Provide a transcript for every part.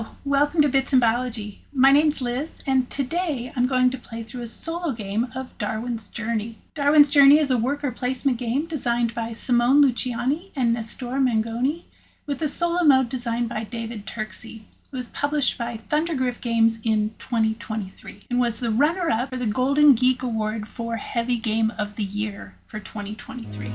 Hello, welcome to Bits and Biology. My name's Liz, and today I'm going to play through a solo game of Darwin's Journey. Darwin's Journey is a worker placement game designed by Simone Luciani and Nestor Mangoni, with a solo mode designed by David Turksey. It was published by Thundergriff Games in 2023 and was the runner-up for the Golden Geek Award for Heavy Game of the Year for 2023.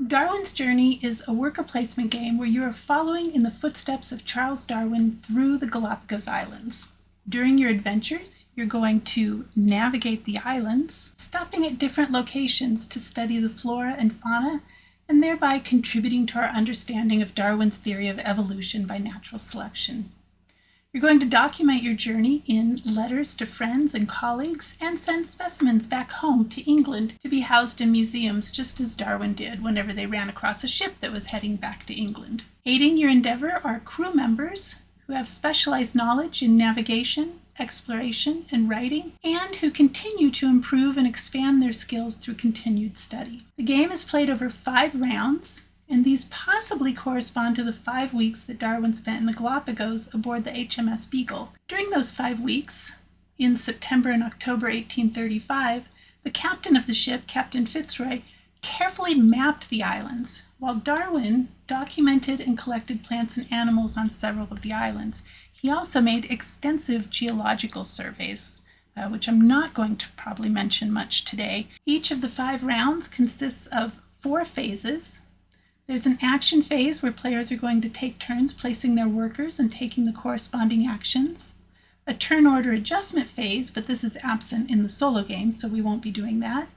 Darwin's Journey is a worker placement game where you are following in the footsteps of Charles Darwin through the Galapagos Islands. During your adventures, you're going to navigate the islands, stopping at different locations to study the flora and fauna, and thereby contributing to our understanding of Darwin's theory of evolution by natural selection. You're going to document your journey in letters to friends and colleagues and send specimens back home to England to be housed in museums, just as Darwin did whenever they ran across a ship that was heading back to England. Aiding your endeavor are crew members who have specialized knowledge in navigation, exploration, and writing, and who continue to improve and expand their skills through continued study. The game is played over 5 rounds, and these possibly correspond to the 5 weeks that Darwin spent in the Galapagos aboard the HMS Beagle. During those 5 weeks, in September and October 1835, the captain of the ship, Captain Fitzroy, carefully mapped the islands, while Darwin documented and collected plants and animals on several of the islands. He also made extensive geological surveys, which I'm not going to probably mention much today. Each of the 5 rounds consists of 4 phases. There's an action phase where players are going to take turns placing their workers and taking the corresponding actions. A turn order adjustment phase, but this is absent in the solo game, so we won't be doing that.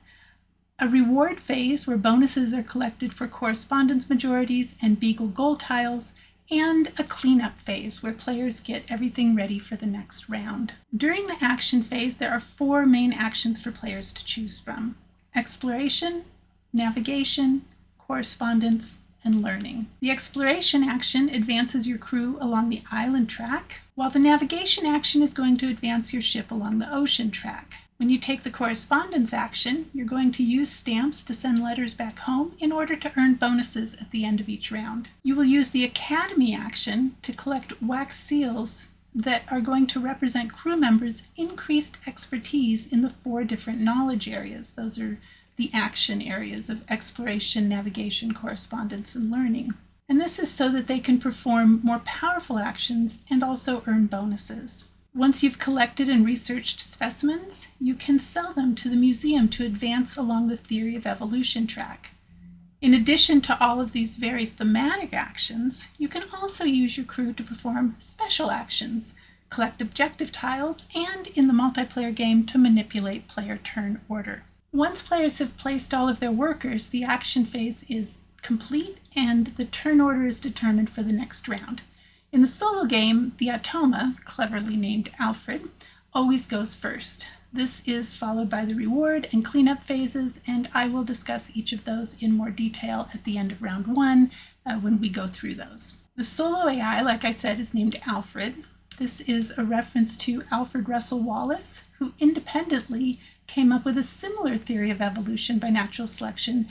A reward phase where bonuses are collected for correspondence majorities and Beagle goal tiles, and a cleanup phase where players get everything ready for the next round. During the action phase, there are 4 main actions for players to choose from: exploration, navigation, correspondence, and learning. The exploration action advances your crew along the island track, while the navigation action is going to advance your ship along the ocean track. When you take the correspondence action, you're going to use stamps to send letters back home in order to earn bonuses at the end of each round. You will use the academy action to collect wax seals that are going to represent crew members' increased expertise in the 4 different knowledge areas. Those are the action areas of exploration, navigation, correspondence, and learning. And this is so that they can perform more powerful actions and also earn bonuses. Once you've collected and researched specimens, you can sell them to the museum to advance along the theory of evolution track. In addition to all of these very thematic actions, you can also use your crew to perform special actions, collect objective tiles, and in the multiplayer game to manipulate player turn order. Once players have placed all of their workers, the action phase is complete and the turn order is determined for the next round. In the solo game, the automa, cleverly named Alfred, always goes first. This is followed by the reward and cleanup phases, and I will discuss each of those in more detail at the end of round 1 when we go through those. The solo AI, like I said, is named Alfred. This is a reference to Alfred Russel Wallace, who independently came up with a similar theory of evolution by natural selection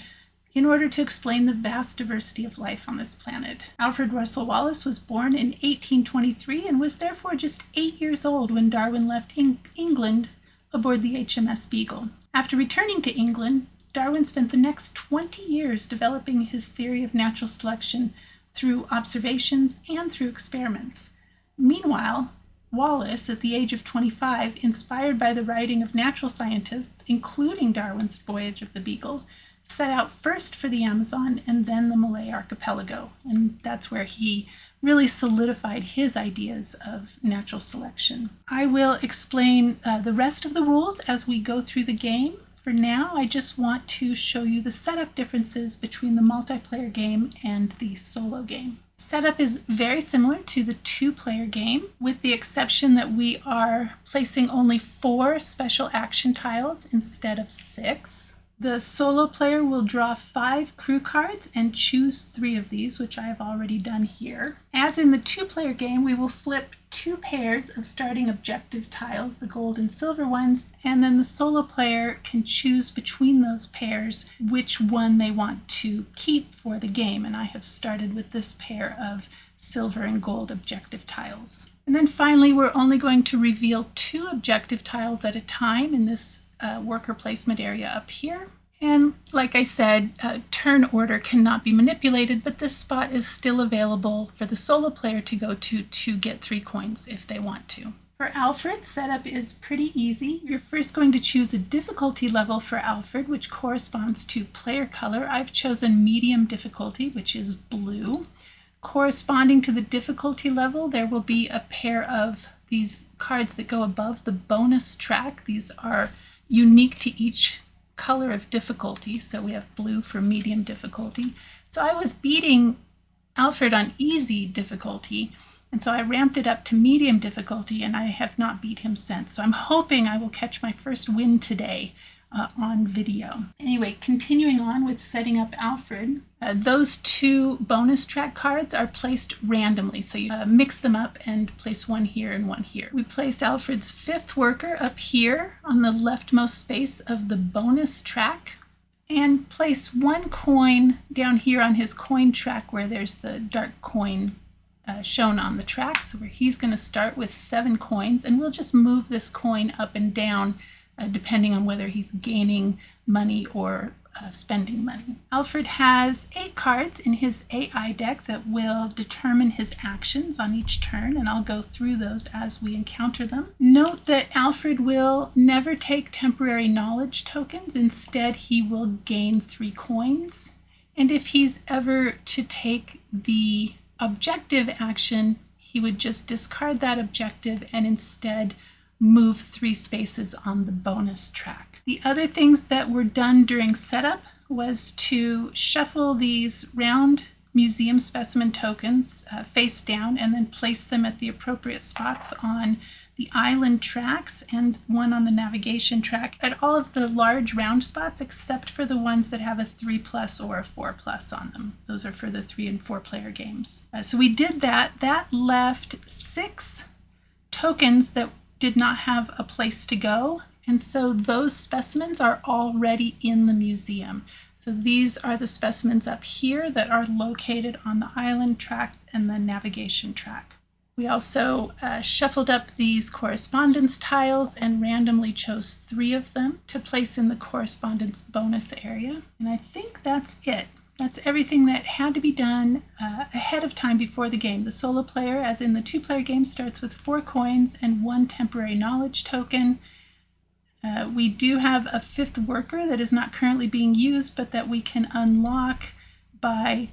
in order to explain the vast diversity of life on this planet. Alfred Russel Wallace was born in 1823 and was therefore just 8 years old when Darwin left England aboard the HMS Beagle. After returning to England, Darwin spent the next 20 years developing his theory of natural selection through observations and through experiments. Meanwhile, Wallace, at the age of 25, inspired by the writing of natural scientists, including Darwin's Voyage of the Beagle, set out first for the Amazon and then the Malay Archipelago, and that's where he really solidified his ideas of natural selection. I will explain the rest of the rules as we go through the game. For now, I just want to show you the setup differences between the multiplayer game and the solo game. Setup is very similar to the 2-player game, with the exception that we are placing only 4 special action tiles instead of 6. The solo player will draw 5 crew cards and choose 3 of these, which I have already done here. As in the 2-player game, we will flip 2 pairs of starting objective tiles, the gold and silver ones, and then the solo player can choose between those pairs which one they want to keep for the game. And I have started with this pair of silver and gold objective tiles. And then finally, we're only going to reveal 2 objective tiles at a time in this worker placement area up here. And like I said, turn order cannot be manipulated, but this spot is still available for the solo player to go to get 3 coins if they want to. For Alfred, setup is pretty easy. You're first going to choose a difficulty level for Alfred, which corresponds to player color. I've chosen medium difficulty, which is blue. Corresponding to the difficulty level, there will be a pair of these cards that go above the bonus track. These are unique to each color of difficulty, so we have blue for medium difficulty. So I was beating Alfred on easy difficulty, and so I ramped it up to medium difficulty, and I have not beat him since. So I'm hoping I will catch my first win today on video. Anyway, continuing on with setting up Alfred, those 2 bonus track cards are placed randomly. So you mix them up and place one here and one here. We place Alfred's 5th worker up here on the leftmost space of the bonus track and place 1 coin down here on his coin track where there's the dark coin shown on the track. So he's going to start with 7 coins, and we'll just move this coin up and down depending on whether he's gaining money or spending money. Alfred has 8 cards in his AI deck that will determine his actions on each turn, and I'll go through those as we encounter them. Note that Alfred will never take temporary knowledge tokens. Instead, he will gain 3 coins. And if he's ever to take the objective action, he would just discard that objective and instead move 3 spaces on the bonus track. The other things that were done during setup was to shuffle these round museum specimen tokens face down and then place them at the appropriate spots on the island tracks and one on the navigation track at all of the large round spots except for the ones that have a 3+ or a 4+ on them. Those are for the 3 and 4 player games. So we did that. That left 6 tokens that did not have a place to go, and so those specimens are already in the museum. So these are the specimens up here that are located on the island track and the navigation track. We also shuffled up these correspondence tiles and randomly chose 3 of them to place in the correspondence bonus area. And I think that's it. That's everything that had to be done ahead of time before the game. The solo player, as in the 2-player game, starts with 4 coins and 1 temporary knowledge token. We do have a 5th worker that is not currently being used, but that we can unlock by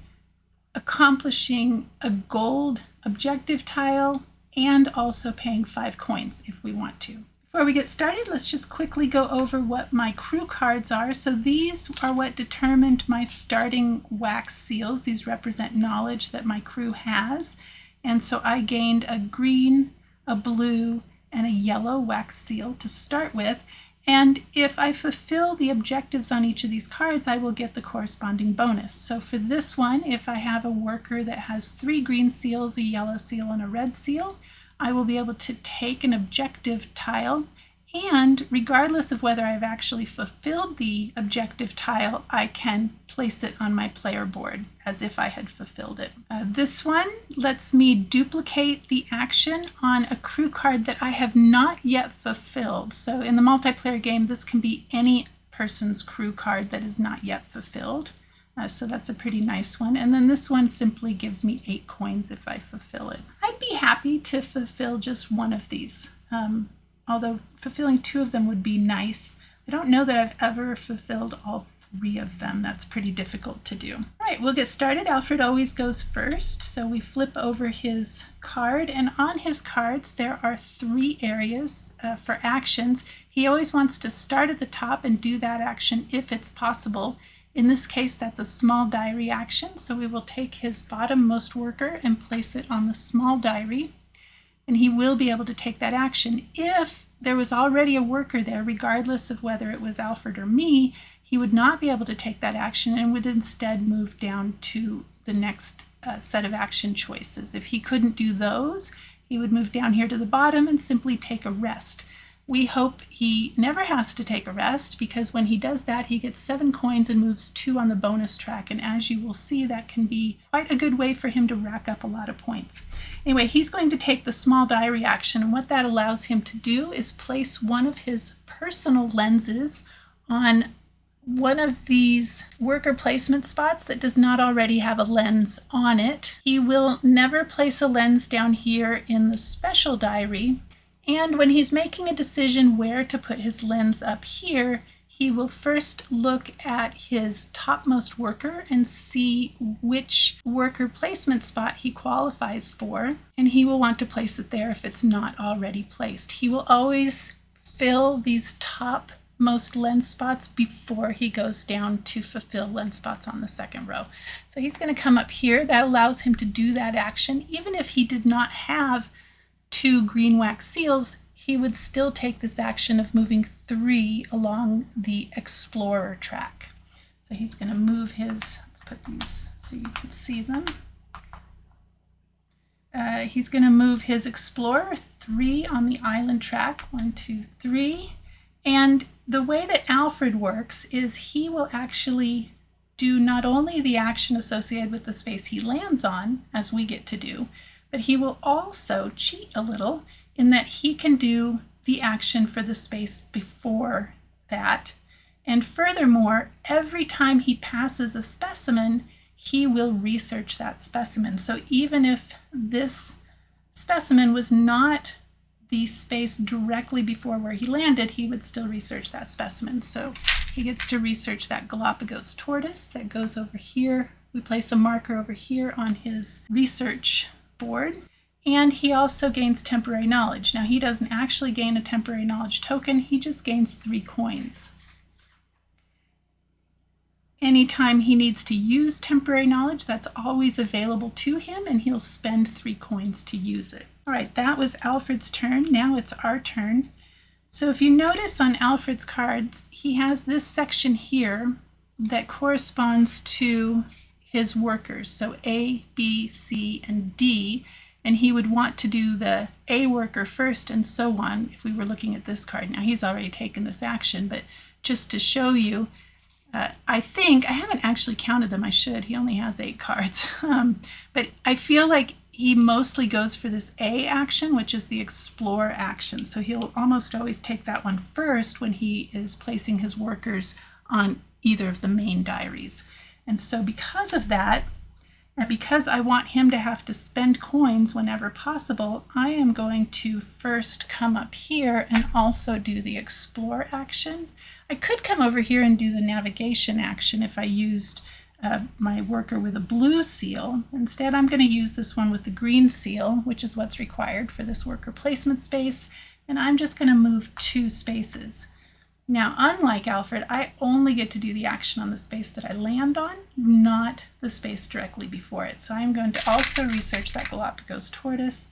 accomplishing a gold objective tile and also paying 5 coins if we want to. Before we get started, let's just quickly go over what my crew cards are. So these are what determined my starting wax seals. These represent knowledge that my crew has. And so I gained a green, a blue, and a yellow wax seal to start with. And if I fulfill the objectives on each of these cards, I will get the corresponding bonus. So for this one, if I have a worker that has 3 green seals, a yellow seal, and a red seal, I will be able to take an objective tile, and regardless of whether I've actually fulfilled the objective tile, I can place it on my player board as if I had fulfilled it. This one lets me duplicate the action on a crew card that I have not yet fulfilled. So in the multiplayer game, this can be any person's crew card that is not yet fulfilled. So that's a pretty nice one. And then this one simply gives me 8 coins if I fulfill it. I'd be happy to fulfill just one of these, although fulfilling 2 of them would be nice. I don't know that I've ever fulfilled all 3 of them. That's pretty difficult to do. All right, we'll get started. Alfred always goes first. So we flip over his card, and on his cards there are 3 areas for actions. He always wants to start at the top and do that action if it's possible. In this case, that's a small diary action, so we will take his bottommost worker and place it on the small diary, and he will be able to take that action. If there was already a worker there, regardless of whether it was Alfred or me, he would not be able to take that action and would instead move down to the next set of action choices. If he couldn't do those, he would move down here to the bottom and simply take a rest. We hope he never has to take a rest, because when he does that, he gets 7 coins and moves 2 on the bonus track. And as you will see, that can be quite a good way for him to rack up a lot of points. Anyway, he's going to take the small diary action, and what that allows him to do is place one of his personal lenses on one of these worker placement spots that does not already have a lens on it. He will never place a lens down here in the special diary. And when he's making a decision where to put his lens up here, he will first look at his topmost worker and see which worker placement spot he qualifies for, and he will want to place it there if it's not already placed. He will always fill these topmost lens spots before he goes down to fulfill lens spots on the second row. So he's going to come up here. That allows him to do that action. Even if he did not have 2 green wax seals, he would still take this action of moving 3 along the explorer track. So he's going to move his, let's put these so you can see them. He's going to move his explorer 3 on the island track, 1, 2, 3. And the way that Alfred works is he will actually do not only the action associated with the space he lands on, as we get to do, but he will also cheat a little in that he can do the action for the space before that. And furthermore, every time he passes a specimen, he will research that specimen. So even if this specimen was not the space directly before where he landed, he would still research that specimen. So he gets to research that Galapagos tortoise that goes over here. We place a marker over here on his research board. And he also gains temporary knowledge. Now, he doesn't actually gain a temporary knowledge token, he just gains 3 coins. Anytime he needs to use temporary knowledge, that's always available to him, and he'll spend 3 coins to use it. All right, that was Alfred's turn. Now it's our turn. So if you notice on Alfred's cards, he has this section here that corresponds to his workers. So A, B, C, and D. And he would want to do the A worker first and so on if we were looking at this card. Now he's already taken this action, but just to show you, I think, I haven't actually counted them, I should, he only has 8 cards. But I feel like he mostly goes for this A action, which is the explore action. So he'll almost always take that one first when he is placing his workers on either of the main diaries. And so because of that, and because I want him to have to spend coins whenever possible, I am going to first come up here and also do the explore action. I could come over here and do the navigation action if I used my worker with a blue seal. Instead, I'm going to use this one with the green seal, which is what's required for this worker placement space, and I'm just going to move 2 spaces. Now, unlike Alfred, I only get to do the action on the space that I land on, not the space directly before it. So I'm going to also research that Galapagos tortoise,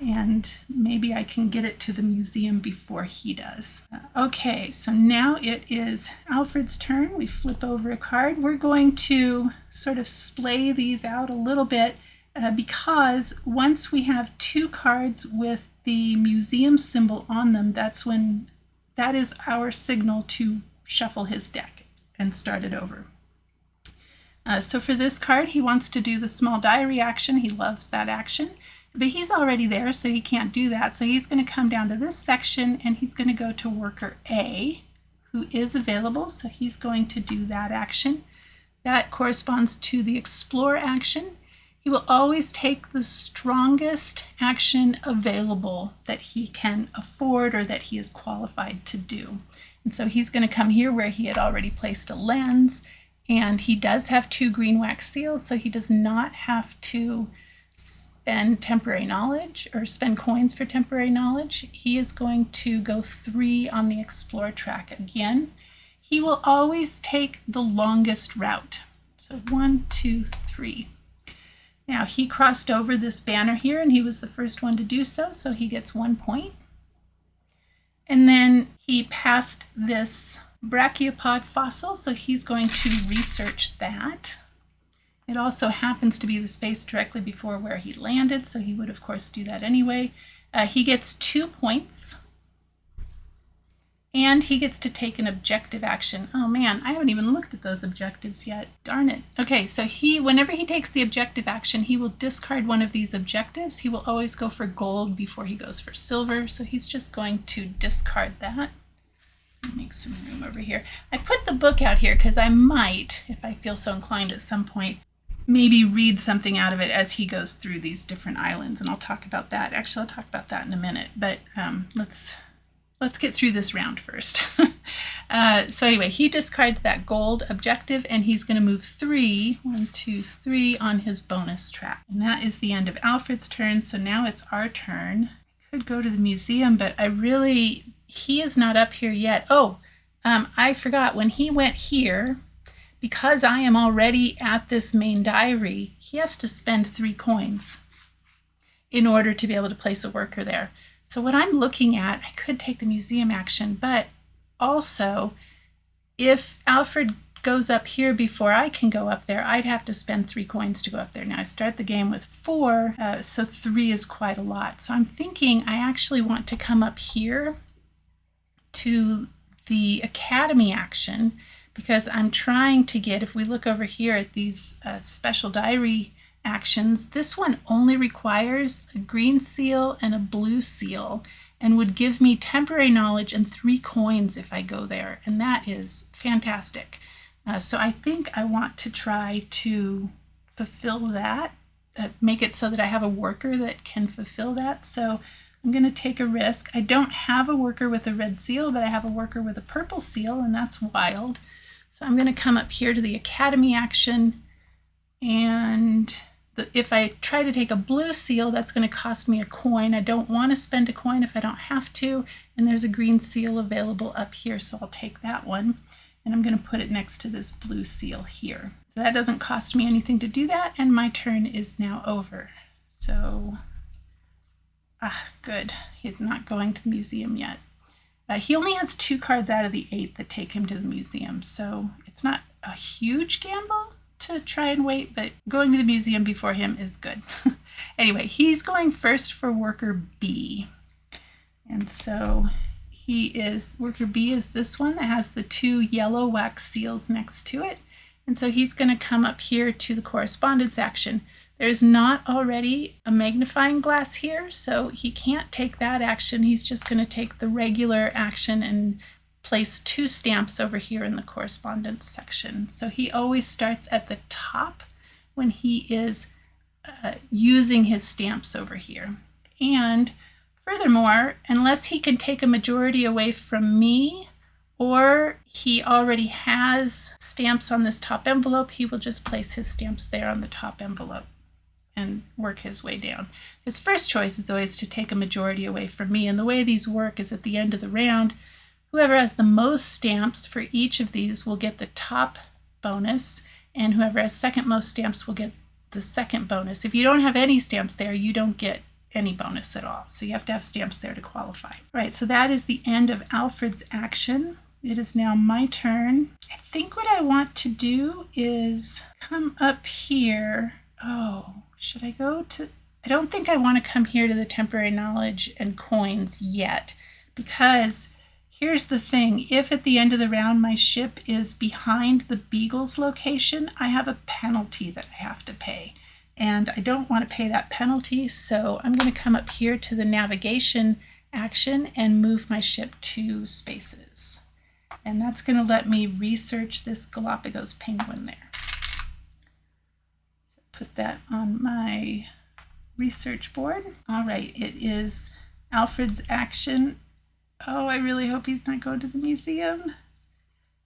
and maybe I can get it to the museum before he does. Okay, so now it is Alfred's turn. We flip over a card. We're going to sort of splay these out a little bit because once we have 2 cards with the museum symbol on them, that is our signal to shuffle his deck and start it over. So for this card, he wants to do the small diary action. He loves that action, but he's already there, so he can't do that. So he's going to come down to this section, and he's going to go to worker A, who is available. So he's going to do that action. That corresponds to the explore action. He will always take the strongest action available that he can afford or that he is qualified to do. And so he's going to come here where he had already placed a lens, and he does have 2 green wax seals, so he does not have to spend temporary knowledge or spend coins for temporary knowledge. He is going to go 3 on the explore track again. He will always take the longest route. So 1, 2, 3. Now, he crossed over this banner here, and he was the first one to do so, so he gets 1 point. And then he passed this Brachiopod fossil, so he's going to research that. It also happens to be the space directly before where he landed, so he would, of course, do that anyway. He gets 2 points, and he gets to take an objective action. Oh man, I haven't even looked at those objectives yet. Darn it. Okay, so whenever he takes the objective action, he will discard one of these objectives. He will always go for gold before he goes for silver, so he's just going to discard that. Make some room over here. I put the book out here because I might, if I feel so inclined at some point, maybe read something out of it as he goes through these different islands, and I'll talk about that. Actually, I'll talk about that in a minute, but let's get through this round first. So anyway, he discards that gold objective, and he's going to move 3, 1, 2, 3 on his bonus track. And that is the end of Alfred's turn, so now it's our turn. I could go to the museum, but he is not up here yet. Oh, I forgot, when he went here, because I am already at this main diary, he has to spend 3 coins in order to be able to place a worker there. So what I'm looking at, I could take the museum action, but also if Alfred goes up here before I can go up there, I'd have to spend 3 coins to go up there. Now I start the game with 4, so 3 is quite a lot. So I'm thinking I actually want to come up here to the academy action, because I'm trying to get, if we look over here at these special diary actions, this one only requires a green seal and a blue seal and would give me temporary knowledge and 3 coins if I go there, and that is fantastic. So I think I want to try to fulfill that, make it so that I have a worker that can fulfill that. So I'm going to take a risk. I don't have a worker with a red seal, but I have a worker with a purple seal, and that's wild. So I'm going to come up here to the academy action, and if I try to take a blue seal, that's going to cost me a coin. I don't want to spend a coin if I don't have to, and there's a green seal available up here, so I'll take that one, and I'm going to put it next to this blue seal here. So that doesn't cost me anything to do that, and my turn is now over. So, good. He's not going to the museum yet. He only has 2 cards out of the 8 that take him to the museum, so it's not a huge gamble to try and wait, but going to the museum before him is good. Anyway, he's going first for worker B. And so worker B is this one that has the 2 yellow wax seals next to it. And so he's going to come up here to the correspondence action. There's not already a magnifying glass here, so he can't take that action. He's just going to take the regular action and place 2 stamps over here in the correspondence section. So he always starts at the top when he is using his stamps over here. And furthermore, unless he can take a majority away from me, or he already has stamps on this top envelope, he will just place his stamps there on the top envelope and work his way down. His first choice is always to take a majority away from me, and the way these work is at the end of the round, whoever has the most stamps for each of these will get the top bonus, and whoever has second most stamps will get the second bonus. If you don't have any stamps there, you don't get any bonus at all. So you have to have stamps there to qualify. All right, so that is the end of Alfred's action. It is now my turn. I think what I want to do is come up here. Oh, should I go to... I don't think I want to come here to the temporary knowledge and coins yet, because here's the thing. If at the end of the round my ship is behind the Beagle's location, I have a penalty that I have to pay. And I don't want to pay that penalty, so I'm going to come up here to the navigation action and move my ship 2 spaces. And that's going to let me research this Galapagos penguin there. Put that on my research board. All right, it is Alfred's action. Oh, I really hope he's not going to the museum.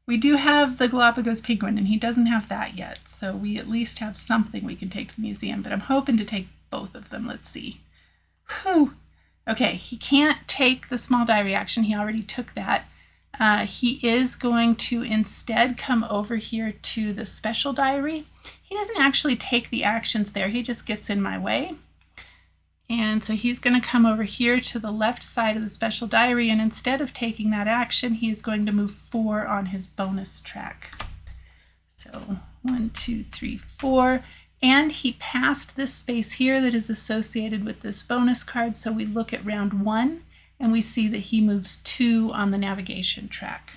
We do have the Galapagos penguin, and he doesn't have that yet, so we at least have something we can take to the museum, but I'm hoping to take both of them. Let's see. Whew. Okay, he can't take the small diary action. He already took that. He is going to instead come over here to the special diary. He doesn't actually take the actions there. He just gets in my way. And so he's going to come over here to the left side of the special diary, and instead of taking that action, he is going to move 4 on his bonus track. So 1, 2, 3, 4. And he passed this space here that is associated with this bonus card. So we look at round 1 and we see that he moves 2 on the navigation track.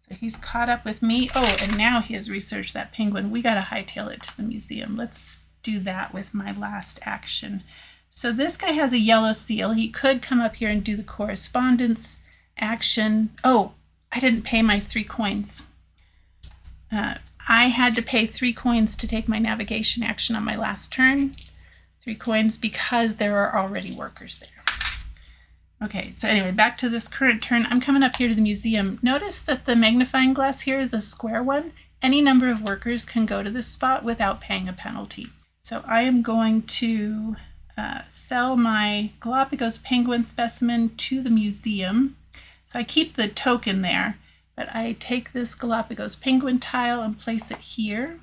So he's caught up with me. Oh, and now he has researched that penguin. We got to hightail it to the museum. Let's do that with my last action. So this guy has a yellow seal. He could come up here and do the correspondence action. Oh, I didn't pay my 3 coins. I had to pay 3 coins to take my navigation action on my last turn. 3 coins because there are already workers there. Okay, so anyway, back to this current turn. I'm coming up here to the museum. Notice that the magnifying glass here is a square one. Any number of workers can go to this spot without paying a penalty. So I am going to sell my Galapagos penguin specimen to the museum. So I keep the token there, but I take this Galapagos penguin tile and place it here.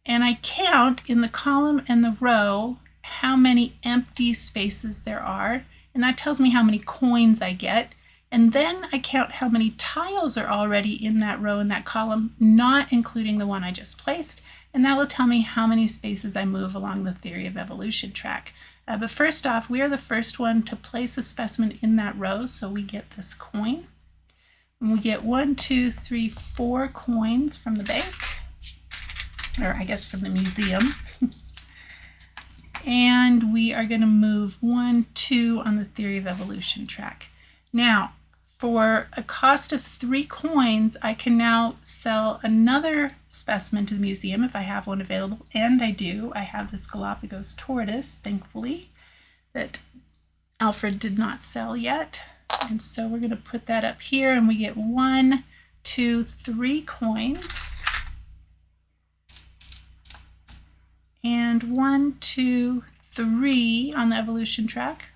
And I count in the column and the row how many empty spaces there are. And that tells me how many coins I get. And then I count how many tiles are already in that row and that column, not including the one I just placed. And that will tell me how many spaces I move along the theory of evolution track. But first off, we are the first one to place a specimen in that row, so we get this coin. And we get 1, 2, 3, 4 coins from the bank, or I guess from the museum. And we are going to move 1, 2 on the theory of evolution track. Now, for a cost of 3 coins, I can now sell another specimen to the museum if I have one available, and I do. I have this Galapagos tortoise, thankfully, that Alfred did not sell yet. And so we're going to put that up here, and we get 1, 2, 3 coins. And 1, 2, 3 on the evolution track.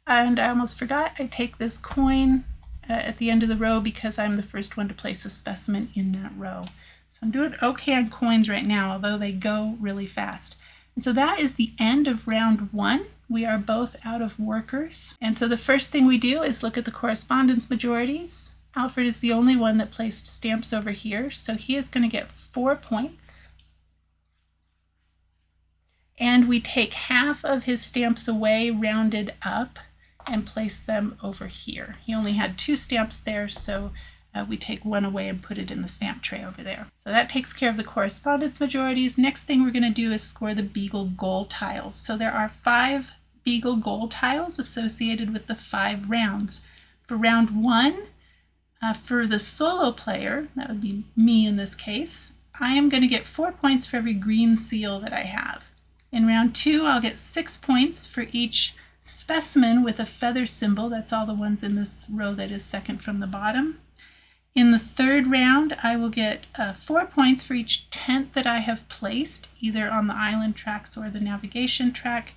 And I almost forgot, I take this coin at the end of the row because I'm the first one to place a specimen in that row. So I'm doing okay on coins right now, although they go really fast. And so that is the end of round 1. We are both out of workers. And so the first thing we do is look at the correspondence majorities. Alfred is the only one that placed stamps over here, so he is going to get 4 points. And we take half of his stamps away, rounded up, and place them over here. He only had 2 stamps there, so we take 1 away and put it in the stamp tray over there. So that takes care of the correspondence majorities. Next thing we're going to do is score the Beagle goal tiles. So there are 5 Beagle goal tiles associated with the 5 rounds. For round 1, for the solo player, that would be me in this case, I am going to get 4 points for every green seal that I have. In round 2, I'll get 6 points for each specimen with a feather symbol. That's all the ones in this row that is second from the bottom. In the 3rd round, I will get 4 points for each tent that I have placed, either on the island tracks or the navigation track.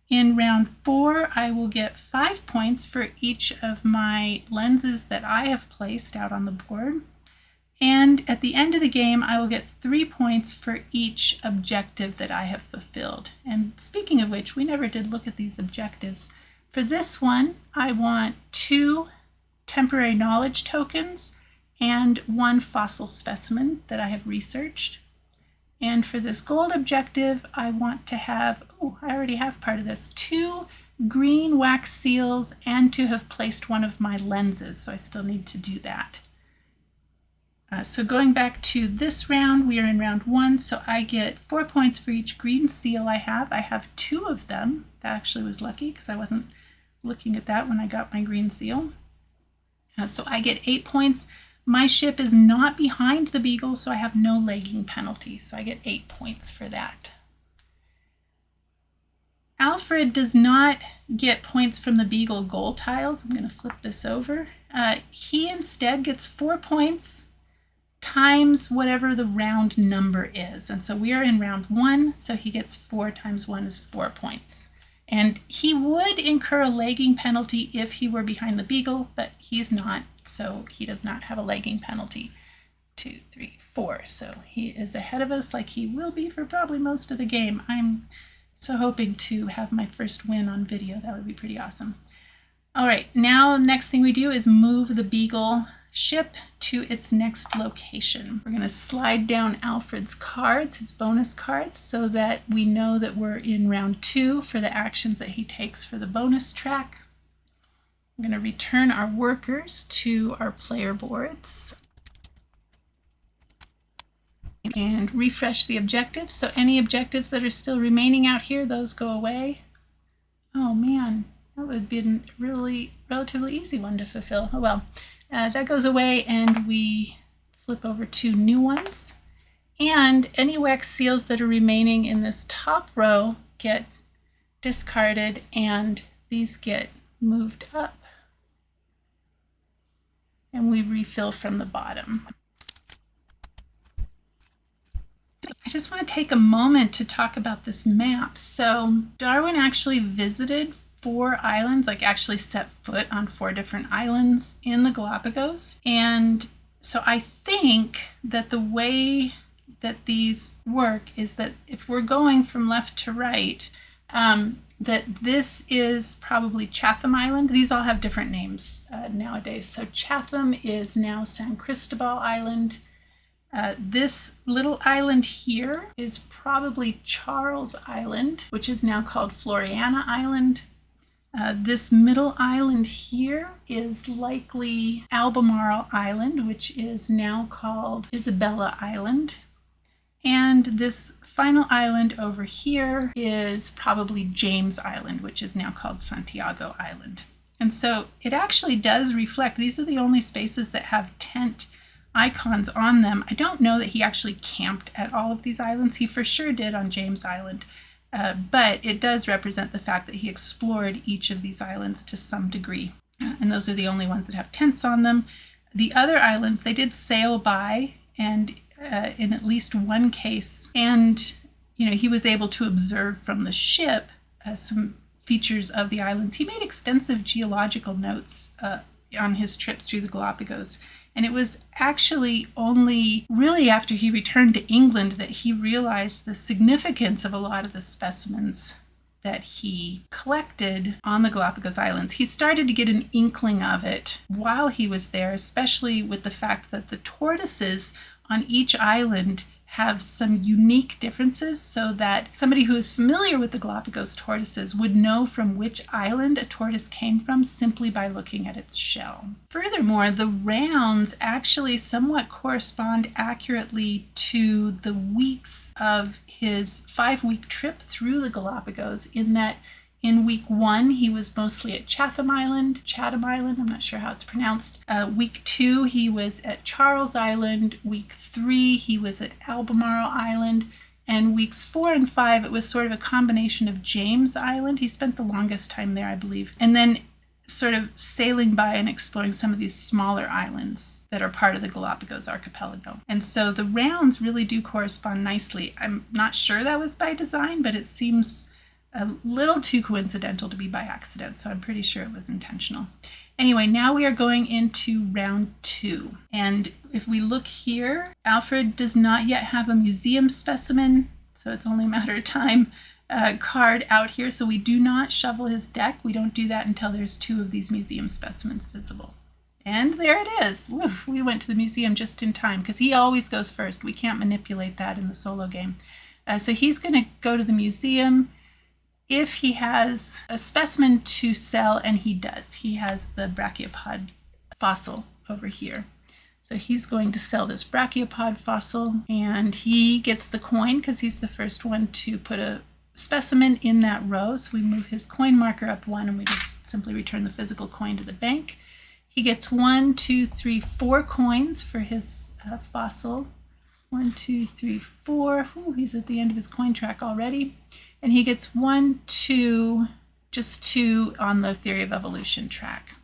In round 4, I will get 5 points for each of my lenses that I have placed out on the board. And at the end of the game, I will get 3 points for each objective that I have fulfilled. And speaking of which, we never did look at these objectives. For this one, I want 2 temporary knowledge tokens and 1 fossil specimen that I have researched. And for this gold objective, I want to have, oh, I already have part of this, 2 green wax seals and to have placed one of my lenses. So I still need to do that. So going back to this round, we are in round 1, so I get 4 points for each green seal I have. I have 2 of them. That actually was lucky because I wasn't looking at that when I got my green seal. So I get 8 points. My ship is not behind the Beagle, so I have no legging penalty, so I get 8 points for that. Alfred does not get points from the Beagle goal tiles. I'm going to flip this over. He instead gets 4 points times whatever the round number is. And so we are in round 1, so he gets 4 times 1 is 4 points. And he would incur a legging penalty if he were behind the Beagle, but he's not, so he does not have a legging penalty. 2, 3, 4. So he is ahead of us like he will be for probably most of the game. I'm So hoping to have my first win on video. That would be pretty awesome. All right, now next thing we do is move the Beagle ship to its next location. We're going to slide down Alfred's cards, his bonus cards, so that we know that we're in round 2 for the actions that he takes for the bonus track. I'm going to return our workers to our player boards and refresh the objectives. So any objectives that are still remaining out here, those go away. Oh man, that would have been a really relatively easy one to fulfill. Oh well, that goes away and we flip over to new ones. And any wax seals that are remaining in this top row get discarded and these get moved up. And we refill from the bottom. I just want to take a moment to talk about this map. So Darwin actually visited 4 islands, like actually set foot on 4 different islands in the Galapagos. And so I think that the way that these work is that if we're going from left to right, that this is probably Chatham Island. These all have different names nowadays. So Chatham is now San Cristobal Island. This little island here is probably Charles Island, which is now called Floriana Island. This middle island here is likely Albemarle Island, which is now called Isabella Island. And this final island over here is probably James Island, which is now called Santiago Island. And so it actually does reflect, these are the only spaces that have tent icons on them. I don't know that he actually camped at all of these islands. He for sure did on James Island, but it does represent the fact that he explored each of these islands to some degree. And those are the only ones that have tents on them. The other islands, they did sail by, and in at least one case, and he was able to observe from the ship some features of the islands. He made extensive geological notes on his trips through the Galapagos, and it was actually only really after he returned to England that he realized the significance of a lot of the specimens that he collected on the Galapagos Islands. He started to get an inkling of it while he was there, especially with the fact that the tortoises on each island have some unique differences, so that somebody who is familiar with the Galapagos tortoises would know from which island a tortoise came from simply by looking at its shell. Furthermore, the rounds actually somewhat correspond accurately to the weeks of his 5-week trip through the Galapagos, in that in week 1, he was mostly at Chatham Island, I'm not sure how it's pronounced. Week 2, he was at Charles Island. Week 3, he was at Albemarle Island. And weeks 4 and 5, it was sort of a combination of James Island. He spent the longest time there, I believe. And then sort of sailing by and exploring some of these smaller islands that are part of the Galapagos archipelago. And so the rounds really do correspond nicely. I'm not sure that was by design, but it seems a little too coincidental to be by accident, so I'm pretty sure it was intentional. Anyway, now we are going into round 2. And if we look here, Alfred does not yet have a museum specimen, so it's only a matter of time, card out here. So we do not shovel his deck. We don't do that until there's 2 of these museum specimens visible. And there it is. Woof, we went to the museum just in time, because he always goes first. We can't manipulate that in the solo game. So he's going to go to the museum. If he has a specimen to sell, and he does, he has the brachiopod fossil over here. So he's going to sell this brachiopod fossil, and he gets the coin because he's the first one to put a specimen in that row. So we move his coin marker up 1, and we just simply return the physical coin to the bank. He gets 1, 2, 3, 4 coins for his fossil. 1, 2, 3, 4. Ooh, he's at the end of his coin track already. And he gets 1, 2, just 2 on the theory of evolution track.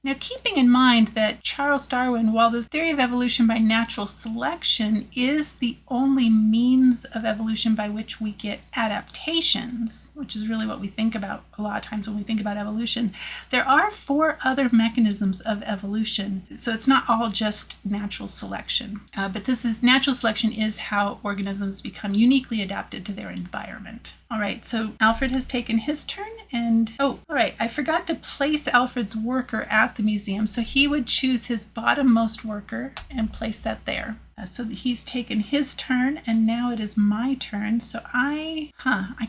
Now, keeping in mind that Charles Darwin, while the theory of evolution by natural selection is the only means of evolution by which we get adaptations, which is really what we think about a lot of times when we think about evolution, there are 4 other mechanisms of evolution. So it's not all just natural selection. But natural selection is how organisms become uniquely adapted to their environment. All right, so Alfred has taken his turn, and all right, I forgot to place Alfred's worker at the museum, so he would choose his bottommost worker and place that there. So he's taken his turn, and now it is my turn. So I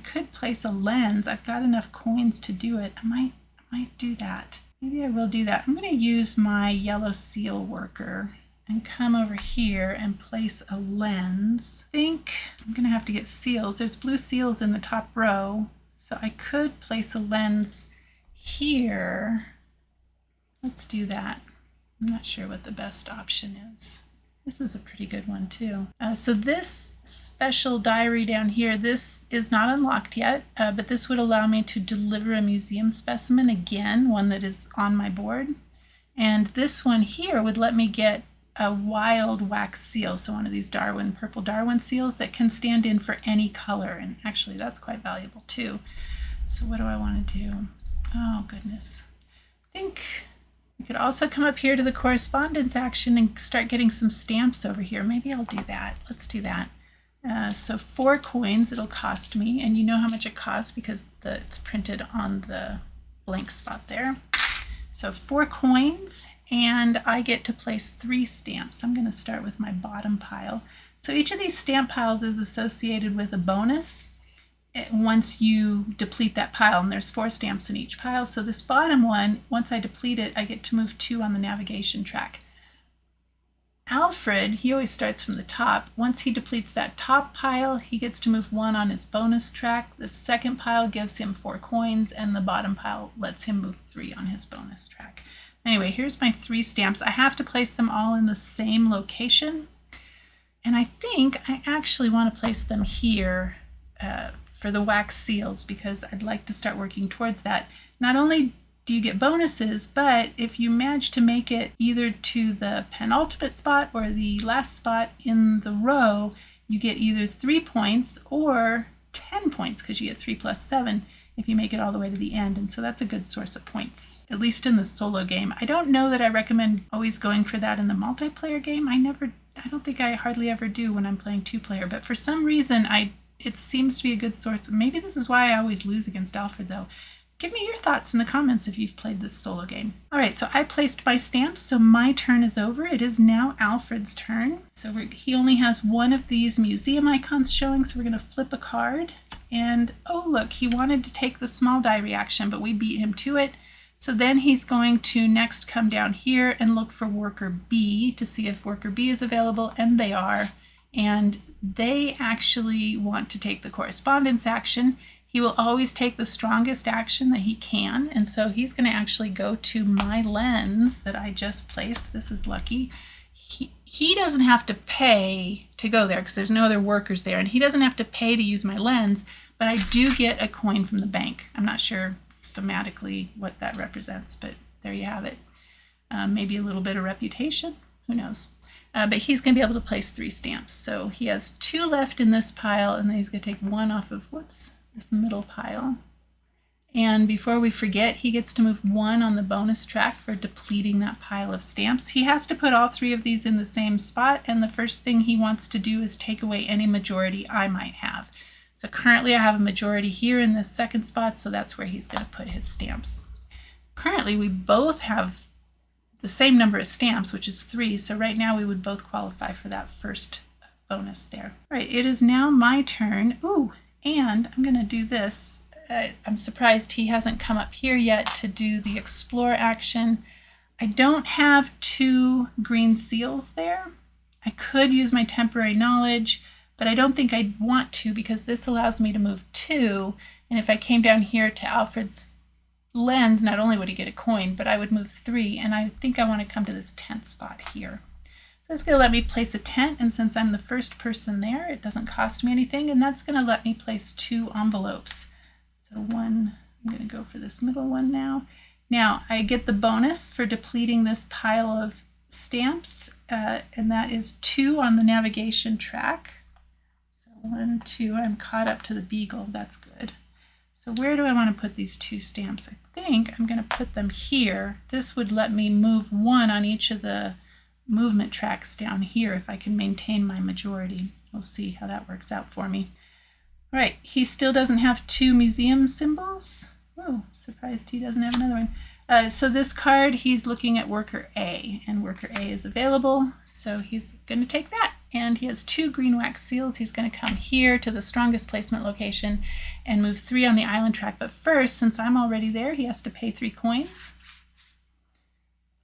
could place a lens. I've got enough coins to do it. I might do that. Maybe I will do that. I'm going to use my yellow seal worker and come over here and place a lens. I think I'm going to have to get seals. There's blue seals in the top row, so I could place a lens here. Let's do that. I'm not sure what the best option is. This is a pretty good one too. So this special diary down here, this is not unlocked yet, but this would allow me to deliver a museum specimen again, one that is on my board. And this one here would let me get a wild wax seal, so one of these purple Darwin seals that can stand in for any color, and actually that's quite valuable too. So what do I want to do? Oh goodness. I think we could also come up here to the correspondence action and start getting some stamps over here. Maybe I'll do that. Let's do that. So 4 coins it'll cost me, and you know how much it costs because it's printed on the blank spot there. So 4 coins, and I get to place 3 stamps. I'm going to start with my bottom pile. So each of these stamp piles is associated with a bonus once you deplete that pile, and there's 4 stamps in each pile. So this bottom one, once I deplete it, I get to move 2 on the navigation track. Alfred, he always starts from the top. Once he depletes that top pile, he gets to move 1 on his bonus track. The second pile gives him 4 coins, and the bottom pile lets him move 3 on his bonus track. Anyway, here's my 3 stamps. I have to place them all in the same location, and I think I actually want to place them here for the wax seals because I'd like to start working towards that. Not only do you get bonuses, but if you manage to make it either to the penultimate spot or the last spot in the row, you get either 3 points or 10 points because you get 3 plus 7 if you make it all the way to the end. And so that's a good source of points, at least in the solo game. I don't know that I recommend always going for that in the multiplayer game. I don't think I hardly ever do when I'm playing 2-player, but for some reason it seems to be a good source. Maybe this is why I always lose against Alfred though. Give me your thoughts in the comments if you've played this solo game. All right, so I placed my stamps, so my turn is over. It is now Alfred's turn. So he only has 1 of these museum icons showing, so we're going to flip a card. And oh look, he wanted to take the small die reaction, but we beat him to it. So then he's going to next come down here and look for worker B to see if worker B is available, and they are. And they actually want to take the correspondence action. He will always take the strongest action that he can, and so he's going to actually go to my lens that I just placed. This is lucky. He doesn't have to pay to go there because there's no other workers there, and he doesn't have to pay to use my lens, but I do get a coin from the bank. I'm not sure thematically what that represents, but there you have it. Maybe a little bit of reputation, who knows. But he's going to be able to place 3 stamps. So he has 2 left in this pile, and then he's going to take 1 off of, this middle pile. And before we forget, he gets to move 1 on the bonus track for depleting that pile of stamps. He has to put all 3 of these in the same spot, and the first thing he wants to do is take away any majority I might have. So currently I have a majority here in this second spot, so that's where he's going to put his stamps. Currently we both have the same number of stamps, which is 3, so right now we would both qualify for that first bonus there. All right, it is now my turn. Ooh, and I'm going to do this. I'm surprised he hasn't come up here yet to do the explore action. I don't have 2 green seals there. I could use my temporary knowledge, but I don't think I'd want to because this allows me to move 2. And if I came down here to Alfred's lens, not only would he get a coin, but I would move 3. And I think I want to come to this tent spot here. So it's going to let me place a tent, and since I'm the first person there, it doesn't cost me anything, and that's going to let me place 2 envelopes. So 1, I'm going to go for this middle one now. Now I get the bonus for depleting this pile of stamps, and that is 2 on the navigation track. So 1, 2, I'm caught up to the beagle. That's good. So where do I want to put these 2 stamps? I think I'm going to put them here. This would let me move 1 on each of the movement tracks down here if I can maintain my majority. We'll see how that works out for me. All right, he still doesn't have 2 museum symbols. Oh, surprised he doesn't have another one. So this card, he's looking at worker A, and worker A is available, so he's going to take that. And he has 2 green wax seals. He's going to come here to the strongest placement location and move 3 on the island track. But first, since I'm already there, he has to pay 3 coins.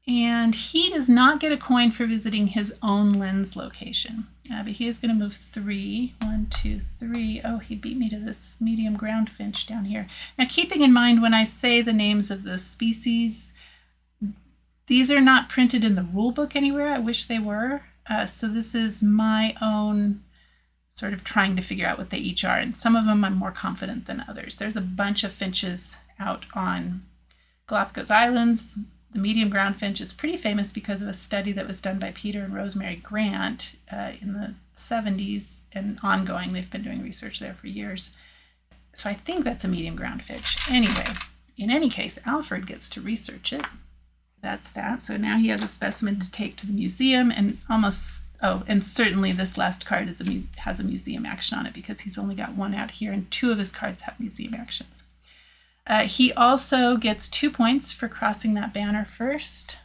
And he does not get a coin for visiting his own lens location. But he is going to move 3. 1, 2, 3. Oh, he beat me to this medium ground finch down here. Now, keeping in mind when I say the names of the species, these are not printed in the rule book anywhere. I wish they were. So this is my own sort of trying to figure out what they each are. And some of them I'm more confident than others. There's a bunch of finches out on Galapagos Islands. The medium ground finch is pretty famous because of a study that was done by Peter and Rosemary Grant in the 70s and ongoing. They've been doing research there for years. So I think that's a medium ground finch. Anyway, in any case, Alfred gets to research it. That's that. So now he has a specimen to take to the museum, and and certainly this last card has a museum action on it because he's only got 1 out here, and 2 of his cards have museum actions. He also gets 2 points for crossing that banner first,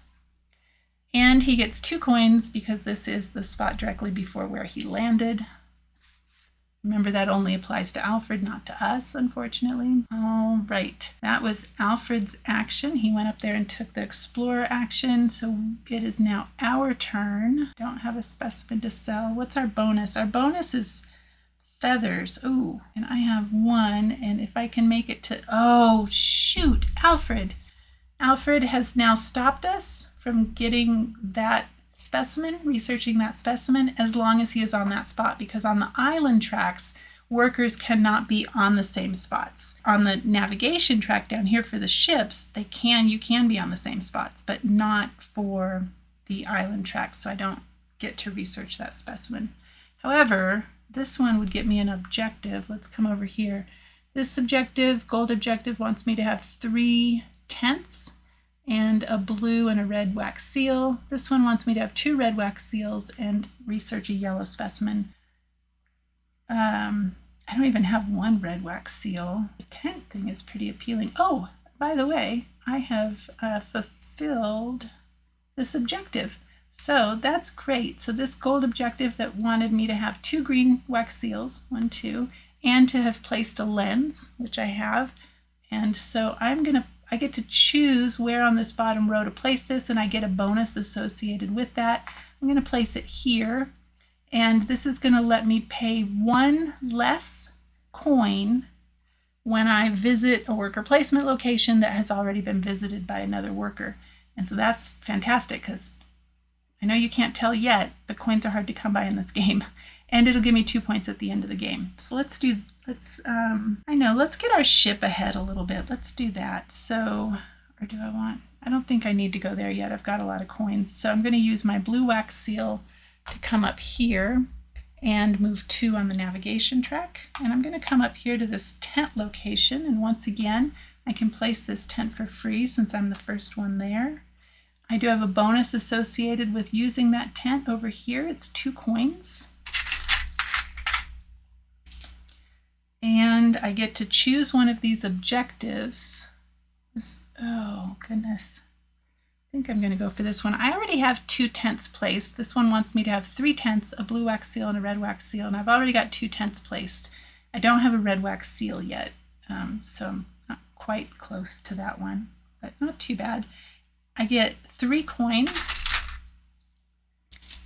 and he gets 2 coins because this is the spot directly before where he landed. Remember, that only applies to Alfred, not to us, unfortunately. All right, that was Alfred's action. He went up there and took the explorer action, so it is now our turn. Don't have a specimen to sell. What's our bonus? Our bonus is feathers. Ooh, and I have 1, and if I can make it to, oh, shoot, Alfred. Alfred has now stopped us from getting that specimen, researching that specimen, as long as he is on that spot, because on the island tracks, workers cannot be on the same spots. On the navigation track down here for the ships, you can be on the same spots, but not for the island tracks, so I don't get to research that specimen. However, this one would get me an objective. Let's come over here. This objective, gold objective, wants me to have 3 tents and a blue and a red wax seal. This one wants me to have 2 red wax seals and research a yellow specimen. I don't even have 1 red wax seal. The tent thing is pretty appealing. Oh, by the way, I have fulfilled this objective. So that's great. So this gold objective that wanted me to have 2 green wax seals, 1, 2, and to have placed a lens, which I have. And so I get to choose where on this bottom row to place this, and I get a bonus associated with that. I'm going to place it here, and this is going to let me pay 1 less coin when I visit a worker placement location that has already been visited by another worker. And so that's fantastic, because I know you can't tell yet, but coins are hard to come by in this game. And it'll give me 2 points at the end of the game. So let's get our ship ahead a little bit. Let's do that. So, or do I don't think I need to go there yet. I've got a lot of coins. So I'm going to use my blue wax seal to come up here and move 2 on the navigation track. And I'm going to come up here to this tent location. And once again, I can place this tent for free since I'm the first one there. I do have a bonus associated with using that tent over here. It's 2 coins. And I get to choose one of these objectives. Oh, goodness. I think I'm going to go for this one. I already have 2 tents placed. This one wants me to have 3 tents, a blue wax seal and a red wax seal, and I've already got 2 tents placed. I don't have a red wax seal yet, so I'm not quite close to that one, but not too bad. I get 3 coins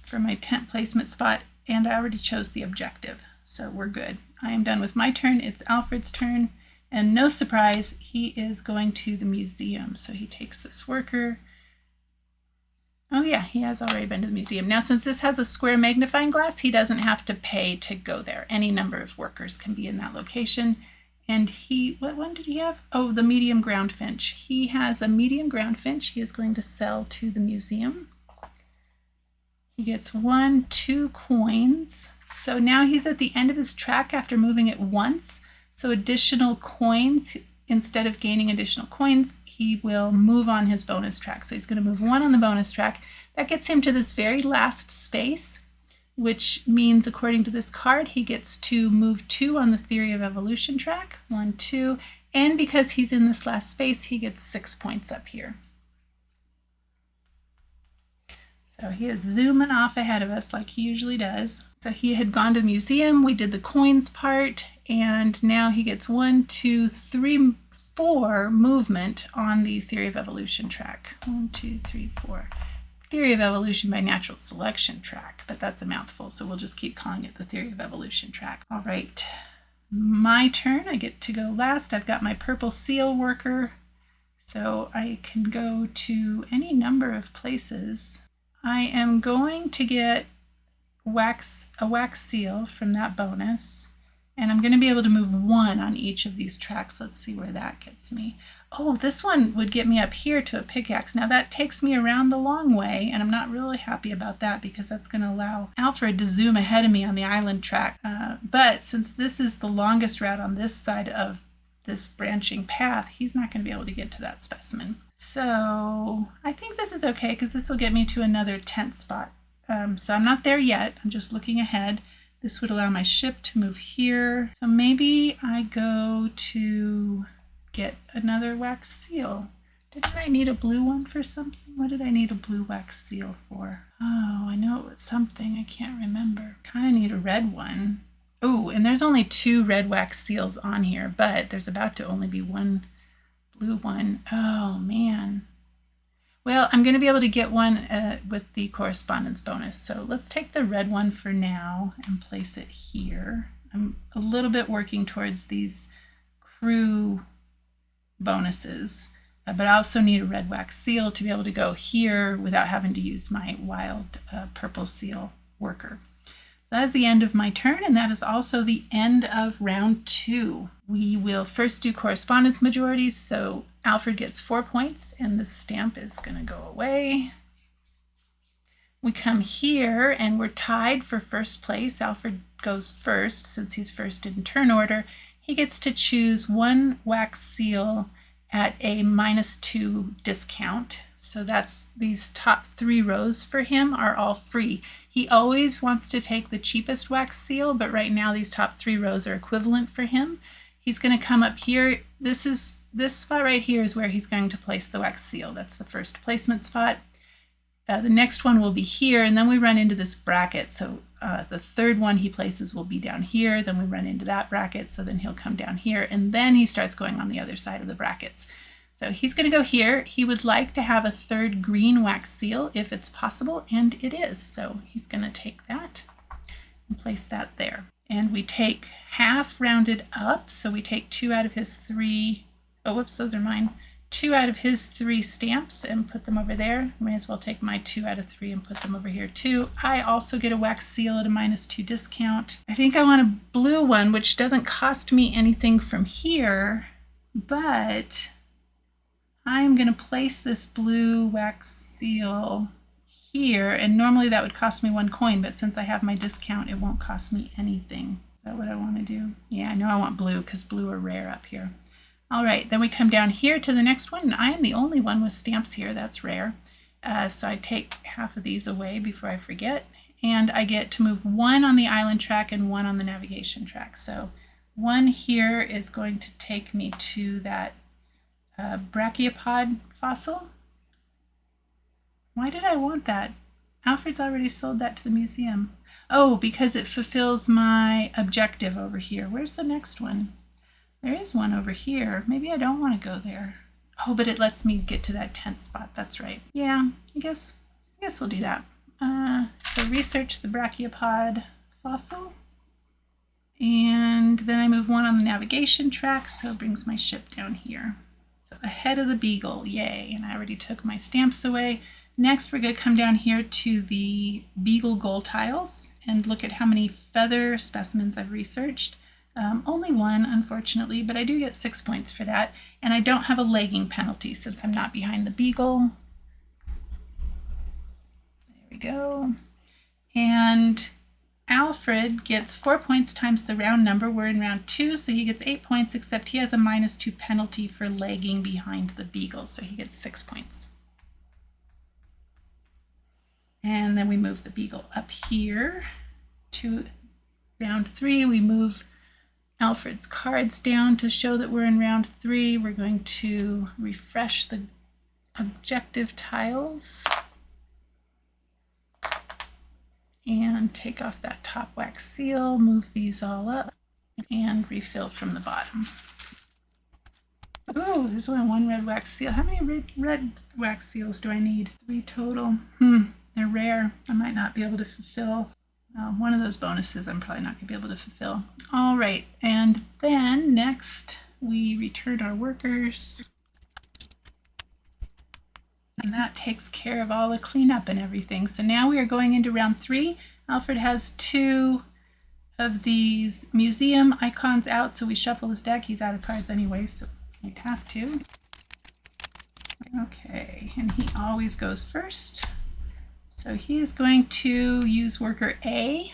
for my tent placement spot, and I already chose the objective, so we're good. I am done with my turn. It's Alfred's turn, and no surprise, he is going to the museum. So he takes this worker. Oh yeah, he has already been to the museum. Now, since this has a square magnifying glass, he doesn't have to pay to go there. Any number of workers can be in that location. And what one did he have? Oh, the medium ground finch. He has a medium ground finch he is going to sell to the museum. He gets 2 coins. So now he's at the end of his track after moving it once. So additional coins, instead of gaining additional coins, he will move on his bonus track. So he's going to move 1 on the bonus track. That gets him to this very last space, which means, according to this card, he gets to move 2 on the theory of evolution track. 1, 2. And because he's in this last space, he gets 6 points up here. So he is zooming off ahead of us like he usually does. So he had gone to the museum, we did the coins part, and now he gets 1, 2, 3, 4 movement on the theory of evolution track. 1, 2, 3, 4. Theory of evolution by natural selection track, but that's a mouthful, so we'll just keep calling it the theory of evolution track. All right, my turn. I get to go last. I've got my purple seal worker, so I can go to any number of places. I am going to get a wax seal from that bonus, and I'm going to be able to move 1 on each of these tracks. Let's see where that gets me. Oh, this one would get me up here to a pickaxe. Now that takes me around the long way, and I'm not really happy about that because that's going to allow Alfred to zoom ahead of me on the island track. But since this is the longest route on this side of this branching path, he's not going to be able to get to that specimen. So I think this is okay because this will get me to another tent spot. So I'm not there yet. I'm just looking ahead. This would allow my ship to move here. So maybe I go to get another wax seal. Didn't I need a blue one for something? What did I need a blue wax seal for? Oh, I know it was something. I can't remember. Kind of need a red one. Oh, and there's only 2 red wax seals on here, but there's about to only be 1 blue one. Oh, man. Well, I'm going to be able to get one with the correspondence bonus. So let's take the red one for now and place it here. I'm a little bit working towards these crew bonuses, but I also need a red wax seal to be able to go here without having to use my wild purple seal worker. So that is the end of my turn, and that is also the end of round 2. We will first do correspondence majorities, so Alfred gets 4 points, and this stamp is going to go away. We come here, and we're tied for first place. Alfred goes first, since he's first in turn order. He gets to choose 1 wax seal at a -2 discount. So that's these top 3 rows for him are all free. He always wants to take the cheapest wax seal, but right now these top 3 rows are equivalent for him. He's going to come up here. This spot right here is where he's going to place the wax seal. That's the first placement spot. The next one will be here, and then we run into this bracket. So the third one he places will be down here. Then we run into that bracket, so then he'll come down here, and then he starts going on the other side of the brackets. So he's going to go here. He would like to have a 3rd green wax seal if it's possible, and it is. So he's going to take that and place that there. And we take half rounded up, so we take 2 out of his 3. Oh, whoops, those are mine. 2 out of his 3 stamps and put them over there. May as well take my 2 out of 3 and put them over here too. I also get a wax seal at a -2 discount. I think I want a blue one, which doesn't cost me anything from here, but I'm going to place this blue wax seal here, and normally that would cost me 1 coin, but since I have my discount, it won't cost me anything. Is that what I want to do? Yeah, I know I want blue because blue are rare up here. All right, then we come down here to the next one, and I am the only one with stamps here. That's rare. So I take half of these away before I forget, and I get to move 1 on the island track and 1 on the navigation track. So 1 here is going to take me to that brachiopod fossil. Why did I want that? Alfred's already sold that to the museum. Oh, because it fulfills my objective over here. Where's the next one? There is one over here. Maybe I don't want to go there. Oh, but it lets me get to that tent spot. That's right. Yeah, I guess we'll do that. So research the brachiopod fossil. And then I move 1 on the navigation track, so it brings my ship down here. So ahead of the beagle, yay. And I already took my stamps away. Next, we're going to come down here to the beagle goal tiles and look at how many feather specimens I've researched. Only one, unfortunately, but I do get 6 points for that. And I don't have a legging penalty since I'm not behind the beagle. There we go. And Alfred gets 4 points times the round number. We're in round 2, so he gets 8 points, except he has a -2 penalty for lagging behind the beagle, so he gets 6 points. And then we move the beagle up here to round 3. We move Alfred's cards down to show that we're in round 3. We're going to refresh the objective tiles and take off that top wax seal, move these all up, and refill from the bottom. Oh, there's only 1 red wax seal. How many red wax seals do I need? 3 total. They're rare. I might not be able to fulfill. One of those bonuses I'm probably not going to be able to fulfill. All right, and then next we return our workers. And that takes care of all the cleanup and everything. So now we are going into round 3. Alfred has 2 of these museum icons out, so we shuffle his deck. He's out of cards anyway, so we'd have to. Okay, and he always goes first. So he is going to use worker A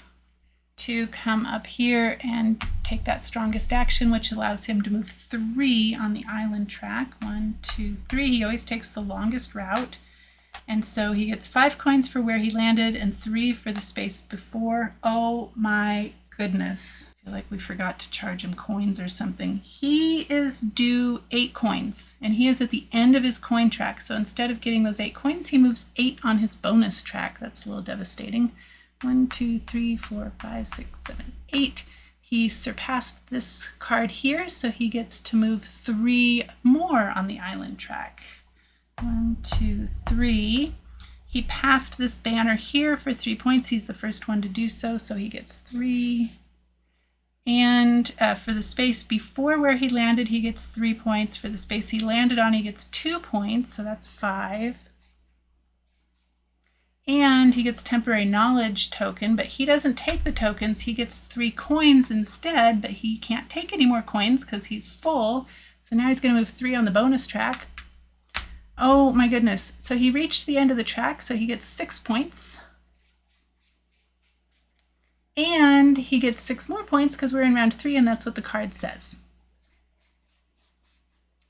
to come up here and take that strongest action, which allows him to move 3 on the island track. 1, 2, 3. He always takes the longest route. And so he gets 5 coins for where he landed and 3 for the space before. Oh my goodness. I feel like we forgot to charge him coins or something. He is due 8 coins, and he is at the end of his coin track. So instead of getting those 8 coins, he moves 8 on his bonus track. That's a little devastating. 1, 2, 3, 4, 5, 6, 7, 8. He surpassed this card here, so he gets to move 3 more on the island track. 1, 2, 3. He passed this banner here for 3 points. He's the first one to do so, so he gets 3. And for the space before where he landed, he gets 3 points. For the space he landed on, he gets 2 points, so that's 5. And he gets temporary knowledge token, but he doesn't take the tokens. He gets 3 coins instead, but he can't take any more coins because he's full. So now he's going to move 3 on the bonus track. Oh my goodness. So he reached the end of the track, so he gets 6 points. And he gets 6 more points because we're in round 3, and that's what the card says.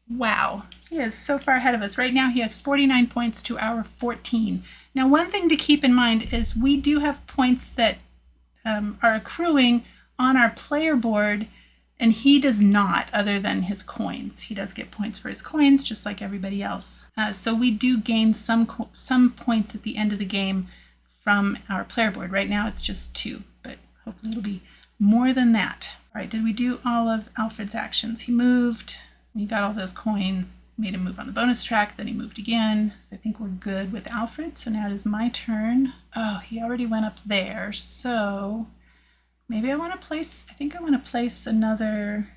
Wow, he is so far ahead of us. Right now he has 49 points to our 14. Now, one thing to keep in mind is we do have points that are accruing on our player board, and he does not, other than his coins. He does get points for his coins, just like everybody else. So we do gain some points at the end of the game from our player board. Right now it's just 2, but hopefully it'll be more than that. All right, did we do all of Alfred's actions? He moved, he got all those coins, made him move on the bonus track, then he moved again. So I think we're good with Alfred. So now it is my turn. Oh, he already went up there. So maybe I want to place, I want to place another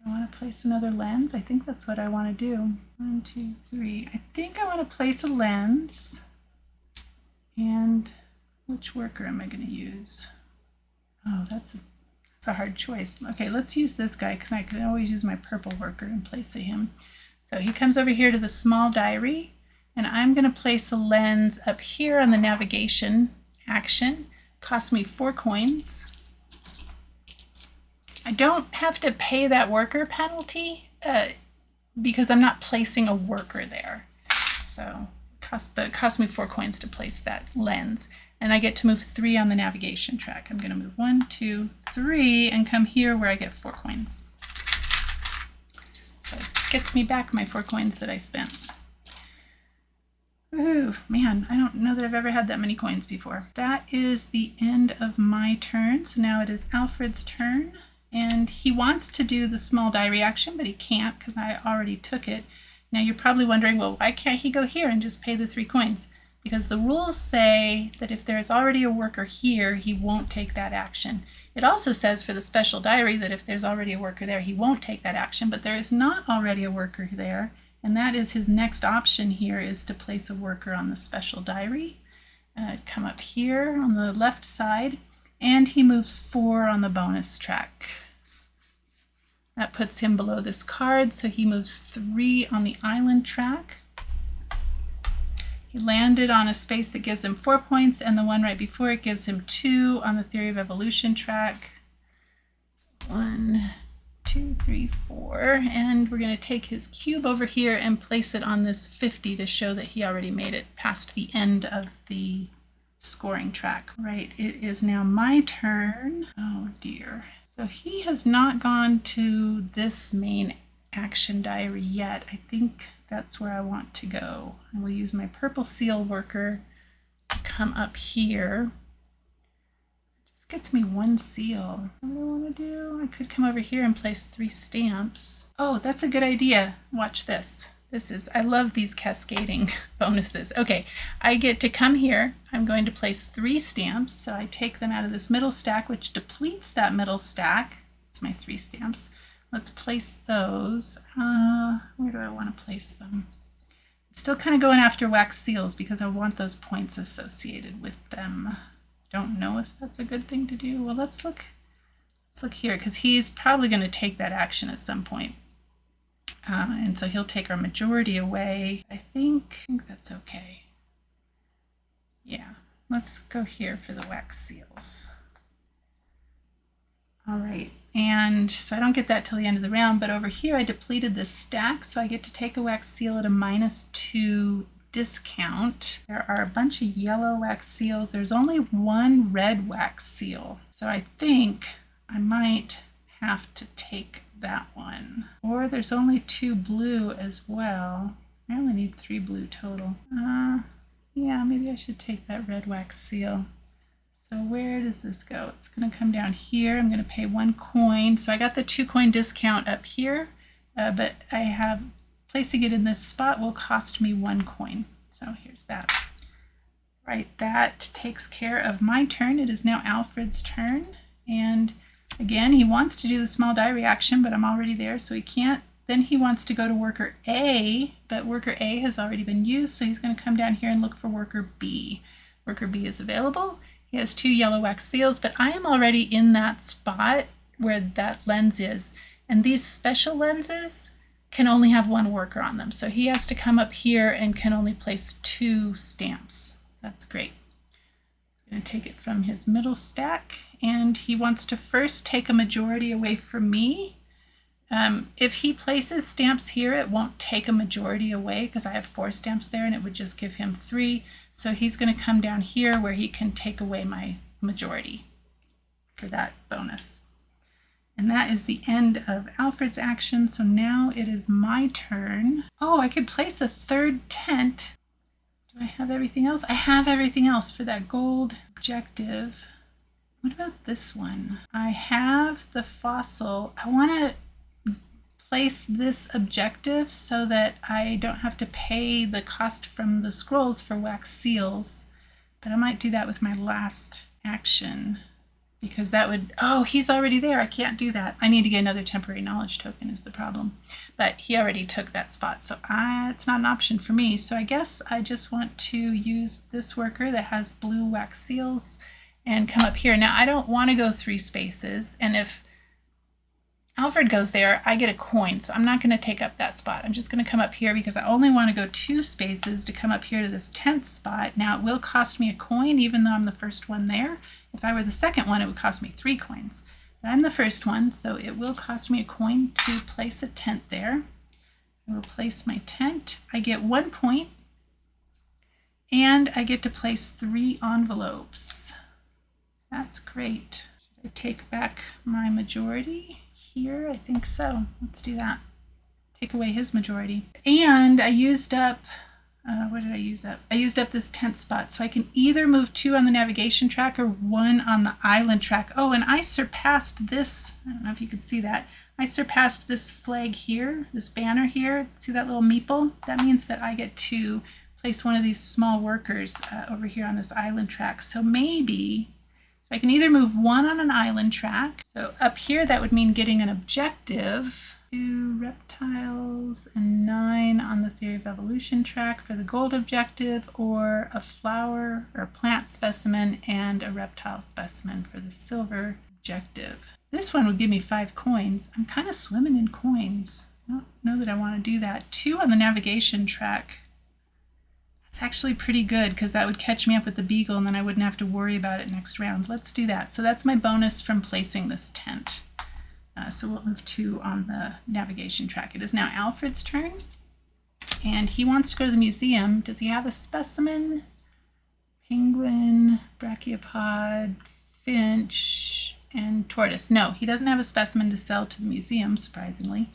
lens. I think that's what I want to do. 1, 2, 3. I think I want to place a lens. And which worker am I going to use? Oh, that's a hard choice. Okay, let's use this guy because I can always use my purple worker in place of him. So he comes over here to the small diary, and I'm going to place a lens up here on the navigation action. Cost me 4 coins. I don't have to pay that worker penalty because I'm not placing a worker there. So it cost me 4 coins to place that lens. And I get to move 3 on the navigation track. I'm going to move 1, 2, 3, and come here where I get 4 coins. So it gets me back my 4 coins that I spent. Ooh, man, I don't know that I've ever had that many coins before. That is the end of my turn. So now it is Alfred's turn. And he wants to do the small diary action, but he can't because I already took it. Now you're probably wondering, well, why can't he go here and just pay the 3 coins? Because the rules say that if there's already a worker here, he won't take that action. It also says for the special diary that if there's already a worker there, he won't take that action, but there is not already a worker there, and that is his next option here, is to place a worker on the special diary. Come up here on the left side, and he moves 4 on the bonus track. That puts him below this card, so he moves 3 on the island track. He landed on a space that gives him 4 points, and the one right before it gives him 2 on the theory of evolution track. 1, 2, 3, 4. And we're going to take his cube over here and place it on this 50 to show that he already made it past the end of the scoring track. Right, it is now my turn. Oh dear. So he has not gone to this main action diary yet. I think that's where I want to go. I will use my purple seal worker to come up here. It just gets me 1 seal. What do I want to do? I could come over here and place 3 stamps. Oh, that's a good idea. Watch this. I love these cascading bonuses. Okay, I get to come here. I'm going to place 3 stamps. So I take them out of this middle stack, which depletes that middle stack. It's my 3 stamps. Let's place those. Where do I want to place them? I'm still kind of going after wax seals because I want those points associated with them. Don't know if that's a good thing to do. Well, let's look here because he's probably going to take that action at some point. And so he'll take our majority away. I think that's okay. Yeah, let's go here for the wax seals. All right, and so I don't get that till the end of the round, but over here I depleted this stack, so I get to take a wax seal at a -2 discount. There are a bunch of yellow wax seals. There's only 1 red wax seal, so I think I might have to take that one. Or there's only 2 blue as well. I only need 3 blue total. Yeah, maybe I should take that red wax seal. So where does this go? It's going to come down here. I'm going to pay 1 coin. So I got the 2 coin discount up here, but I have placing it in this spot will cost me 1 coin. So here's that. Right, that takes care of my turn. It is now Alfred's turn. And again, he wants to do the small die reaction, but I'm already there, so he can't. Then he wants to go to worker A, but worker A has already been used, so he's going to come down here and look for worker B. Worker B is available. He has 2 yellow wax seals, but I am already in that spot where that lens is. And these special lenses can only have 1 worker on them. So he has to come up here and can only place 2 stamps. So that's great. He's going to take it from his middle stack, and he wants to first take a majority away from me. If he places stamps here, it won't take a majority away because I have 4 stamps there and it would just give him 3. So he's going to come down here where he can take away my majority for that bonus. And that is the end of Alfred's action. So now it is my turn. Oh, I could place a 3rd tent. Do I have everything else? I have everything else for that gold objective. What about this one? I have the fossil. I want to place this objective so that I don't have to pay the cost from the scrolls for wax seals, but I might do that with my last action because that would, oh, he's already there. I can't do that. I need to get another temporary knowledge token is the problem, but he already took that spot, so it's not an option for me. So I guess I just want to use this worker that has blue wax seals and come up here. Now I don't want to go 3 spaces, and if Alfred goes there, I get a coin, so I'm not going to take up that spot. I'm just going to come up here because I only want to go 2 spaces to come up here to this 10th spot. Now it will cost me a coin even though I'm the first one there. If I were the second one, it would cost me 3 coins. But I'm the first one, so it will cost me a coin to place a tent there. I will place my tent. I get 1 point, and I get to place 3 envelopes. That's great. Should I take back my majority? Here, I think so. Let's do that. Take away his majority. And I used up, what did I use up? I used up this 10th spot. So I can either move 2 on the navigation track or 1 on the island track. Oh, and I surpassed this. I don't know if you can see that. I surpassed this flag here, this banner here. See that little meeple? That means that I get to place one of these small workers over here on this island track. So maybe I can either move 1 on an island track. So up here, that would mean getting an objective. 2 reptiles and 9 on the theory of evolution track for the gold objective, or a flower or plant specimen and a reptile specimen for the silver objective. This one would give me 5 coins. I'm kind of swimming in coins. I don't know that I want to do that. 2 on the navigation track. That's actually pretty good because that would catch me up with the beagle and then I wouldn't have to worry about it next round. Let's do that. So that's my bonus from placing this tent. So we'll move 2 on the navigation track. It is now Alfred's turn, and he wants to go to the museum. Does he have a specimen? Penguin, brachiopod, finch, and tortoise. No, he doesn't have a specimen to sell to the museum, surprisingly.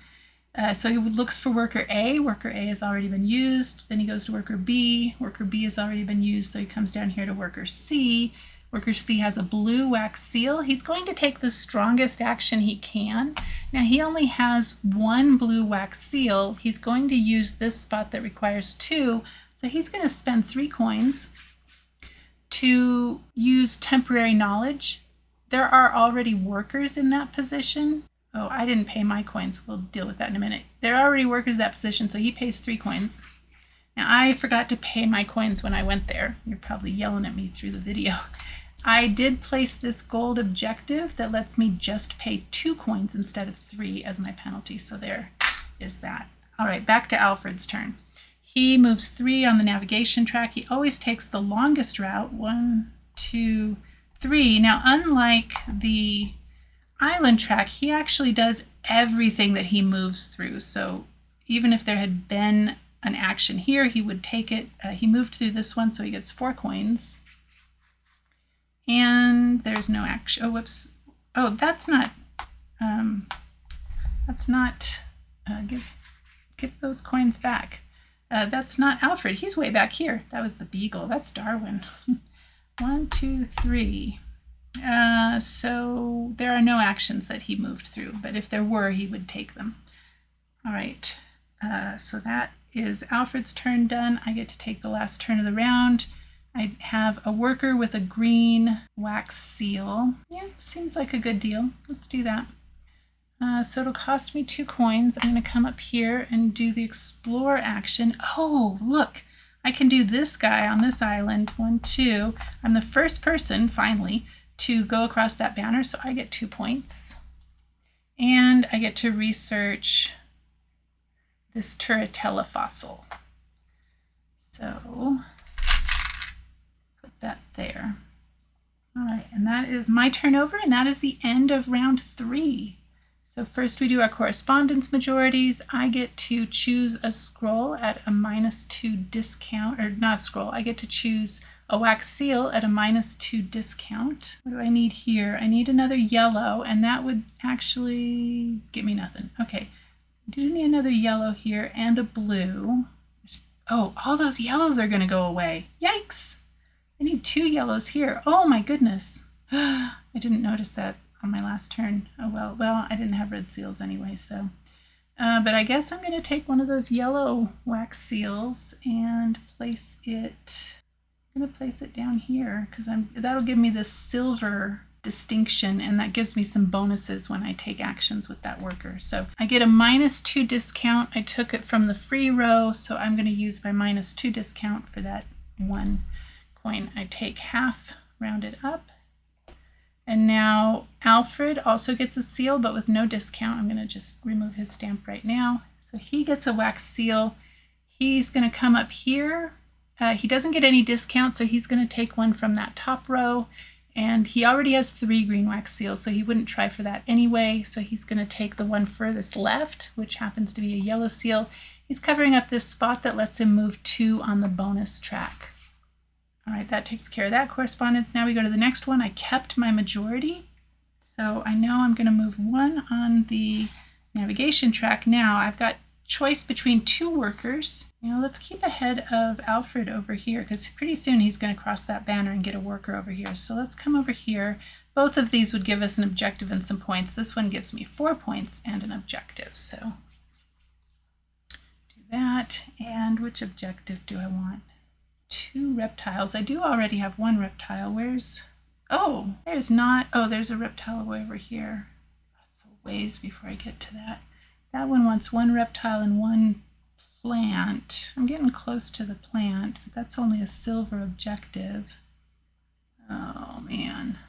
So he looks for worker A. Worker A has already been used. Then he goes to worker B. Worker B has already been used, so he comes down here to worker C. Worker C has a blue wax seal. He's going to take the strongest action he can. Now he only has 1 blue wax seal. He's going to use this spot that requires 2. So he's going to spend 3 coins to use temporary knowledge. There are already workers in that position. Oh, I didn't pay my coins. We'll deal with that in a minute. There are already workers in that position, so he pays 3 coins. Now I forgot to pay my coins when I went there. You're probably yelling at me through the video. I did place this gold objective that lets me just pay 2 coins instead of 3 as my penalty. So there is that. All right, back to Alfred's turn. He moves 3 on the navigation track. He always takes the longest route, 1, 2, 3. Now, unlike the island track, he actually does everything that he moves through. So even if there had been an action here, he would take it. He moved through this one, so he gets 4 coins. And there's no action. Oh, whoops. Oh, that's not, give those coins back. That's not Alfred. He's way back here. That was the beagle. That's Darwin. 1, 2, 3. So there are no actions that he moved through, but if there were, he would take them. All right. So that is Alfred's turn done. I get to take the last turn of the round. I have a worker with a green wax seal. Yeah, seems like a good deal. Let's do that. So it'll cost me 2 coins. I'm going to come up here and do the explore action. Oh, look, I can do this guy on this island. 1, 2. I'm the first person, finally, to go across that banner, so I get 2 points. And I get to research this Turritella fossil. So that there. All right, and that is my turn over, and that is the end of round 3. So first we do our correspondence majorities. I get to choose a scroll at a -2 discount, or not a scroll, I get to choose a wax seal at a -2 discount. What do I need here? I need another yellow, and that would actually give me nothing. Okay, I do need another yellow here and a blue. Oh, all those yellows are gonna go away. Yikes! I need 2 yellows here. Oh my goodness. I didn't notice that on my last turn. Oh well, I didn't have red seals anyway, so. But I guess I'm gonna take one of those yellow wax seals and place it, I'm gonna place it down here because that'll give me this silver distinction, and that gives me some bonuses when I take actions with that worker. So I get a -2 discount. I took it from the free row, so I'm gonna use my -2 discount for that 1 coin. I take half, round it up. And now Alfred also gets a seal, but with no discount. I'm going to just remove his stamp right now. So he gets a wax seal. He's going to come up here. He doesn't get any discount, so he's going to take one from that top row. And he already has 3 green wax seals, so he wouldn't try for that anyway. So he's going to take the one furthest left, which happens to be a yellow seal. He's covering up this spot that lets him move 2 on the bonus track. All right, that takes care of that correspondence. Now we go to the next one. I kept my majority, so I know I'm going to move 1 on the navigation track. Now I've got choice between 2 workers. Now let's keep ahead of Alfred over here, because pretty soon he's going to cross that banner and get a worker over here. So let's come over here. Both of these would give us an objective and some points. This one gives me 4 points and an objective. So do that. And which objective do I want? 2 reptiles. I do already have 1 reptile. Where's, oh, there's not, oh, there's a reptile way over here. That's a ways before I get to that. That one wants one reptile and one plant. I'm getting close to the plant, but that's only a silver objective. Oh man.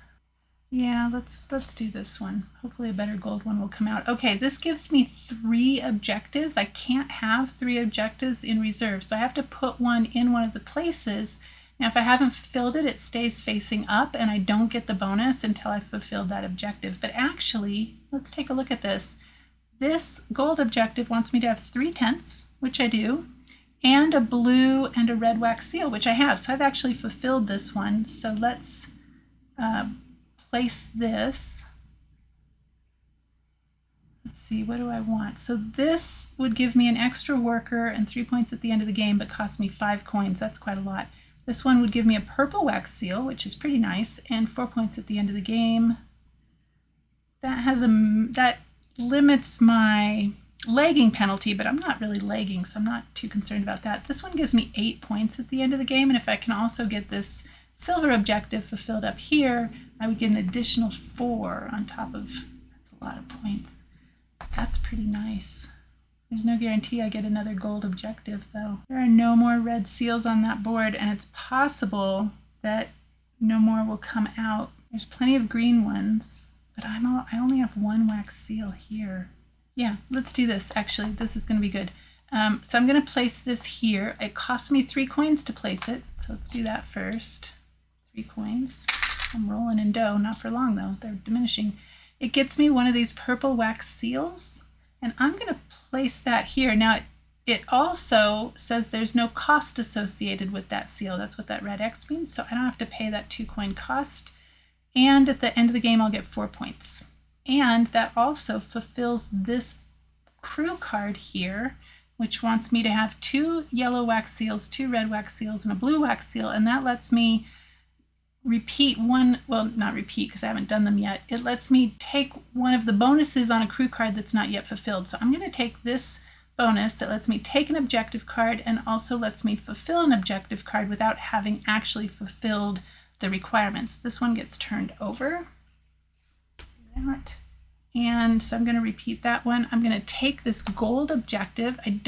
Yeah, let's do this one. Hopefully a better gold one will come out. Okay, this gives me 3 objectives. I can't have 3 objectives in reserve, so I have to put one in one of the places. Now, if I haven't fulfilled it, it stays facing up, and I don't get the bonus until I fulfilled that objective. But actually, let's take a look at this. This gold objective wants me to have 3 tents, which I do, and a blue and a red wax seal, which I have. So I've actually fulfilled this one. So let's place this. Let's see, what do I want? So this would give me an extra worker and 3 points at the end of the game, but cost me 5 coins. That's quite a lot. This one would give me a purple wax seal, which is pretty nice, and 4 points at the end of the game. That limits my lagging penalty, but I'm not really lagging, so I'm not too concerned about that. This one gives me 8 points at the end of the game, and if I can also get this silver objective fulfilled up here, I would get an additional 4 on top of, that's a lot of points. That's pretty nice. There's no guarantee I get another gold objective though. There are no more red seals on that board, and it's possible that no more will come out. There's plenty of green ones, but I only have 1 wax seal here. Yeah, let's do this. Actually, this is going to be good. So I'm going to place this here. It cost me 3 coins to place it, so let's do that first. 3 coins. I'm rolling in dough, not for long though. They're diminishing. It gets me one of these purple wax seals, and I'm going to place that here. Now, it also says there's no cost associated with that seal. That's what that red X means, so I don't have to pay that 2 coin cost. And at the end of the game, I'll get 4 points. And that also fulfills this crew card here, which wants me to have 2 yellow wax seals, 2 red wax seals, and a blue wax seal, and that lets me repeat one, well, not repeat because I haven't done them yet. It lets me take one of the bonuses on a crew card that's not yet fulfilled. So I'm going to take this bonus that lets me take an objective card and also lets me fulfill an objective card without having actually fulfilled the requirements. This one gets turned over. And so I'm going to repeat that one. I'm going to take this gold objective. I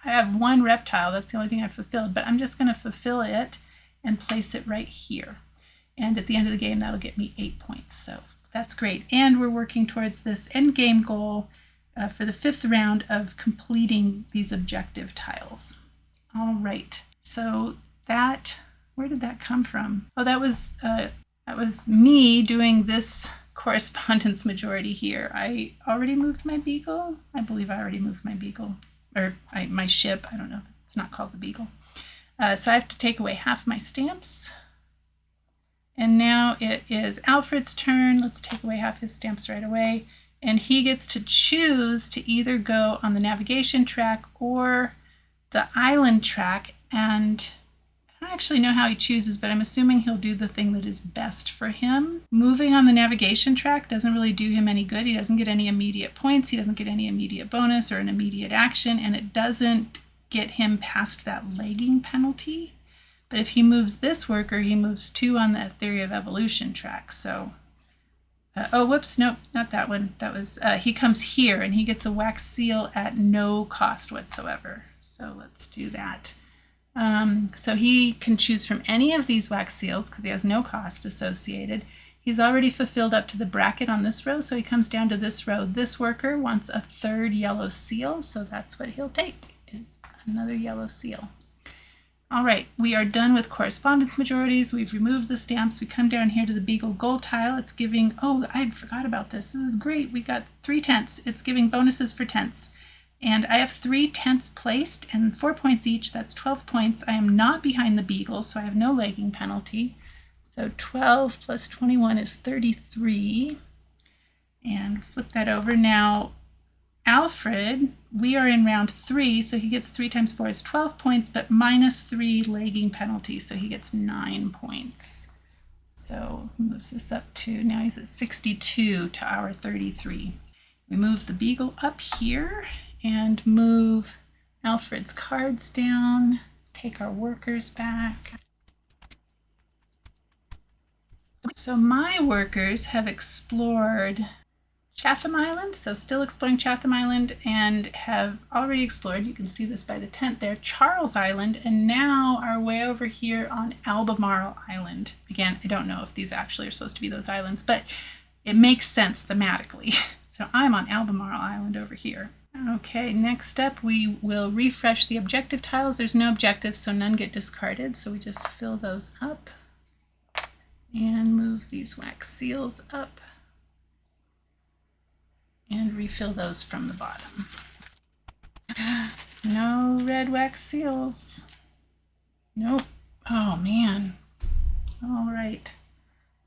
have 1 reptile. That's the only thing I've fulfilled, but I'm just going to fulfill it and place it right here. And at the end of the game, that'll get me 8 points. So that's great. And we're working towards this end game goal for the 5th round of completing these objective tiles. All right. So that, where did that come from? Oh, that was me doing this correspondence majority here. I already moved my beagle. I believe I already moved my beagle, or my ship. I don't know. It's not called the beagle. So I have to take away half my stamps. And now it is Alfred's turn. Let's take away half his stamps right away. And he gets to choose to either go on the navigation track or the island track. And I don't actually know how he chooses, but I'm assuming he'll do the thing that is best for him. Moving on the navigation track doesn't really do him any good. He doesn't get any immediate points. He doesn't get any immediate bonus or an immediate action. And it doesn't get him past that lagging penalty. But if he moves this worker, he moves 2 on the theory of evolution track. So, oh, whoops, nope, not that one. That was, he comes here and he gets a wax seal at no cost whatsoever. So let's do that. So he can choose from any of these wax seals because he has no cost associated. He's already fulfilled up to the bracket on this row, so he comes down to this row. This worker wants a 3rd yellow seal, so that's what he'll take. Another yellow seal. All right, we are done with correspondence majorities. We've removed the stamps. We come down here to the Beagle gold tile. It's giving, oh, I forgot about this. This is great. We got 3 tents. It's giving bonuses for tents. And I have 3 tents placed and 4 points each. That's 12 points. I am not behind the Beagle, so I have no lagging penalty. So 12 plus 21 is 33. And flip that over. Now, Alfred, we are in round 3, so he gets 3 times 4 is 12 points, but minus 3 lagging penalty, so he gets 9 points. So he moves this up to, now he's at 62 to our 33. We move the Beagle up here and move Alfred's cards down, take our workers back. So my workers have explored Chatham Island, so still exploring Chatham Island, and have already explored, you can see this by the tent there, Charles Island, and now are way over here on Albemarle Island. Again, I don't know if these actually are supposed to be those islands, but it makes sense thematically. So I'm on Albemarle Island over here. Okay, next up we will refresh the objective tiles. There's no objectives, so none get discarded, so we just fill those up and move these wax seals up and refill those from the bottom. No red wax seals. Nope. Oh man. All right.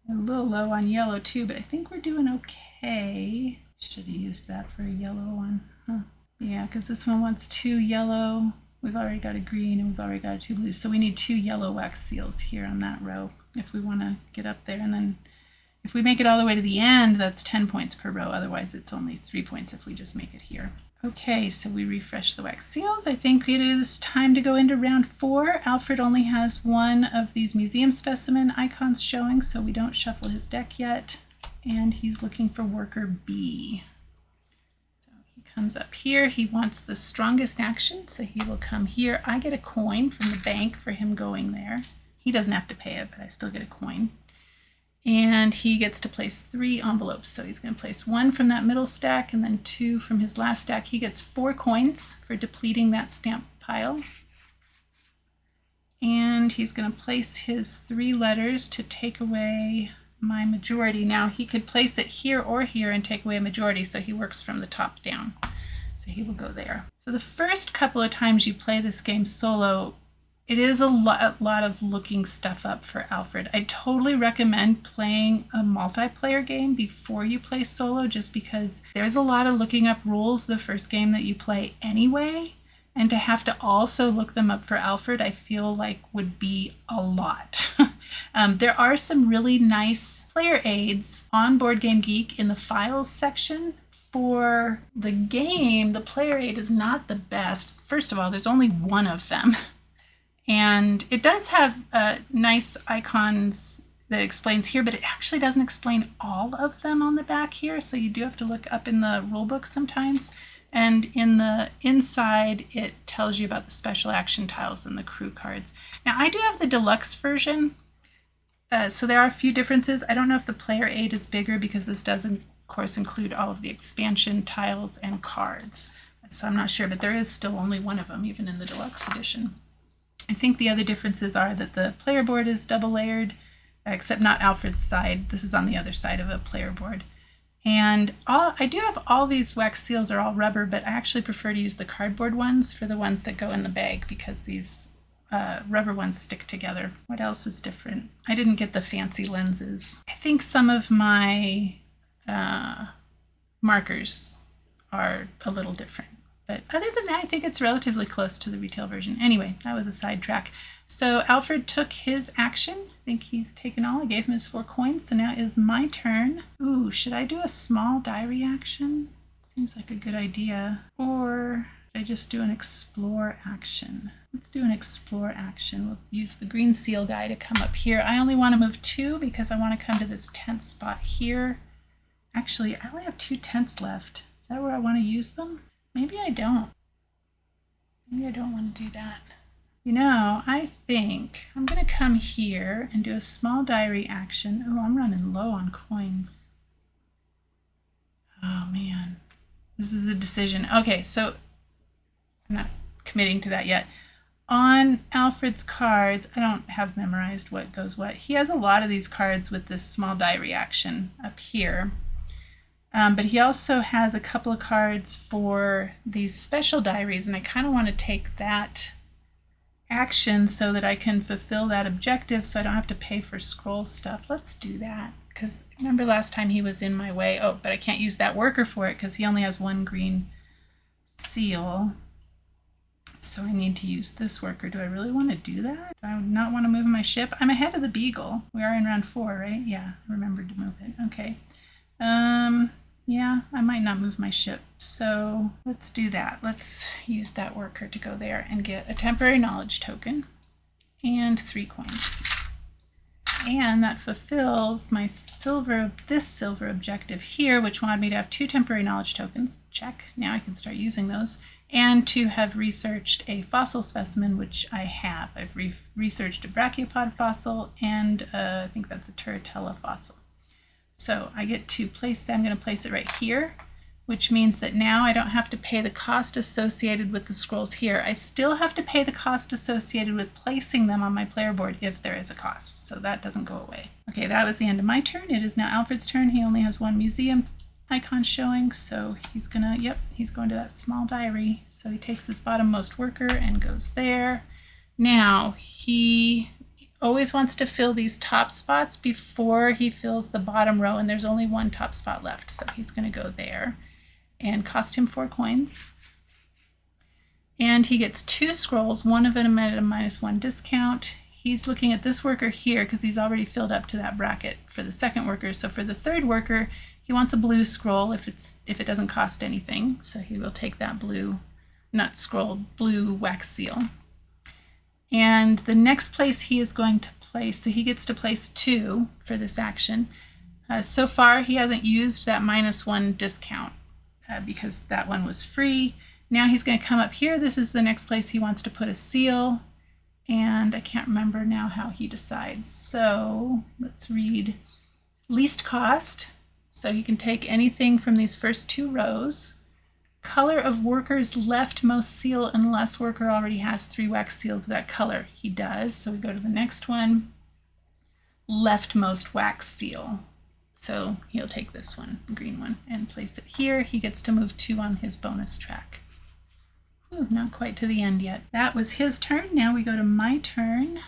A little low on yellow too, but I think we're doing okay. Should have used that for a yellow one. Huh. Yeah, because this one wants 2 yellow. We've already got a green and we've already got 2 blue. So we need 2 yellow wax seals here on that row if we want to get up there. And then if we make it all the way to the end, that's 10 points per row. Otherwise, it's only 3 points if we just make it here. Okay, so we refresh the wax seals. I think it is time to go into round 4. Alfred only has 1 of these museum specimen icons showing, so we don't shuffle his deck yet. And he's looking for worker B. So he comes up here. He wants the strongest action, so he will come here. I get a coin from the bank for him going there. He doesn't have to pay it, but I still get a coin. And he gets to place 3 envelopes. So he's going to place 1 from that middle stack and then 2 from his last stack. He gets 4 coins for depleting that stamp pile. And he's going to place his 3 letters to take away my majority. Now he could place it here or here and take away a majority, so he works from the top down. So he will go there. So the first couple of times you play this game solo, it is a lot of looking stuff up for Alfred. I totally recommend playing a multiplayer game before you play solo, just because there's a lot of looking up rules the first game that you play anyway, and to have to also look them up for Alfred, I feel like would be a lot. There are some really nice player aids on Board Game Geek in the files section. For the game, the player aid is not the best. First of all, there's only 1 of them. And it does have nice icons that explains here, but it actually doesn't explain all of them on the back here. So you do have to look up in the rule book sometimes. And in the inside, it tells you about the special action tiles and the crew cards. Now, I do have the deluxe version. So there are a few differences. I don't know if the player aid is bigger because this doesn't, of course, include all of the expansion tiles and cards. So I'm not sure, but there is still only 1 of them, even in the deluxe edition. I think the other differences are that the player board is double layered, except not Alfred's side. This is on the other side of a player board. And I do have all these wax seals are all rubber, but I actually prefer to use the cardboard ones for the ones that go in the bag because these rubber ones stick together. What else is different? I didn't get the fancy lenses. I think some of my markers are a little different. But other than that, I think it's relatively close to the retail version. Anyway, that was a sidetrack. So Alfred took his action. I think he's taken all. I gave him his 4 coins. So now it is my turn. Ooh, should I do a small diary action? Seems like a good idea. Or should I just do an explore action? Let's do an explore action. We'll use the green seal guy to come up here. I only want to move 2 because I want to come to this tent spot here. Actually, I only have 2 tents left. Is that where I want to use them? Maybe I don't. Maybe I don't want to do that. You know, I think I'm going to come here and do a small diary action. Oh, I'm running low on coins. Oh, man. This is a decision. Okay, so I'm not committing to that yet. On Alfred's cards, I don't have memorized what goes what. He has a lot of these cards with this small diary action up here. But he also has a couple of cards for these special diaries, and I kind of want to take that action so that I can fulfill that objective so I don't have to pay for scroll stuff. Let's do that, because remember last time he was in my way. Oh, but I can't use that worker for it because he only has 1 green seal. So I need to use this worker. Do I really want to do that? Do I not want to move my ship? I'm ahead of the Beagle. We are in round 4, right? Yeah, I remembered to move it. Okay. Yeah, I might not move my ship, so let's do that. Let's use that worker to go there and get a temporary knowledge token and 3 coins. And that fulfills my this silver objective here, which wanted me to have 2 temporary knowledge tokens. Check. Now I can start using those. And to have researched a fossil specimen, which I have. I've researched a brachiopod fossil and I think that's a turritella fossil. So I get to place that. I'm going to place it right here, which means that now I don't have to pay the cost associated with the scrolls here. I still have to pay the cost associated with placing them on my player board if there is a cost, so that doesn't go away. Okay, that was the end of my turn. It is now Alfred's turn. He only has 1 museum icon showing, so he's going to that small diary. So he takes his bottommost worker and goes there. Now, he always wants to fill these top spots before he fills the bottom row, and there's only 1 top spot left, so he's going to go there. And cost him 4 coins. And he gets 2 scrolls, one of them at a -1 discount. He's looking at this worker here because he's already filled up to that bracket for the second worker. So for the third worker, he wants a blue scroll if it doesn't cost anything. So he will take that blue wax seal. And the next place he is going to place, so he gets to place 2 for this action. So far, he hasn't used that -1 discount because that one was free. Now he's going to come up here. This is the next place he wants to put a seal. And I can't remember now how he decides. So let's read least cost. So he can take anything from these first 2 rows. Color of worker's leftmost seal unless worker already has 3 wax seals of that color. He does. So we go to the next one. Leftmost wax seal. So he'll take this one, the green one, and place it here. He gets to move 2 on his bonus track. Ooh, not quite to the end yet. That was his turn. Now we go to my turn.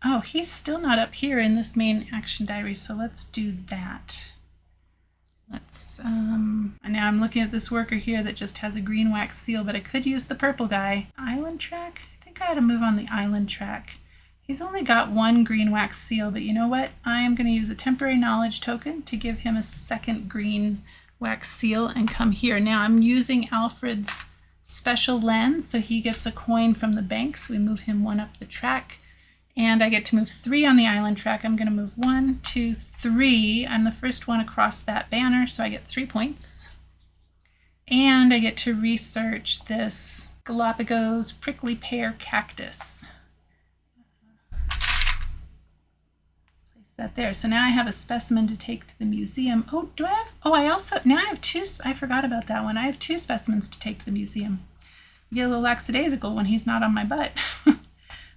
Oh, he's still not up here in this main action diary, so let's do that. Now I'm looking at this worker here that just has a green wax seal, but I could use the purple guy. Island track? I think I ought to move on the island track. He's only got 1 green wax seal, but you know what? I am going to use a temporary knowledge token to give him a second green wax seal and come here. Now I'm using Alfred's special lens, so he gets a coin from the bank, so we move him 1 up the track. And I get to move 3 on the island track. I'm going to move 1, 2, 3. I'm the first one across that banner, so I get 3 points. And I get to research this Galapagos prickly pear cactus. Place that there. So now I have a specimen to take to the museum. Oh, do I have? Oh, now I have 2. I forgot about that one. I have 2 specimens to take to the museum. I get a little lackadaisical when he's not on my butt.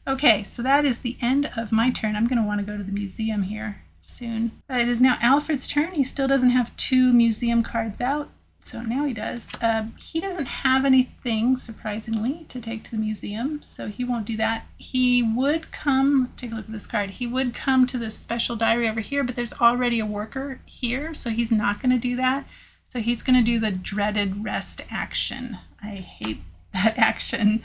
Okay, so that is the end of my turn. I'm going to want to go to the museum here soon. It is now Alfred's turn. He still doesn't have 2 museum cards out, so now he does. He doesn't have anything, surprisingly, to take to the museum, so he won't do that. He would come, let's take a look at this card. He would come to this special diary over here, but there's already a worker here, so he's not going to do that. So he's going to do the dreaded rest action. I hate that action.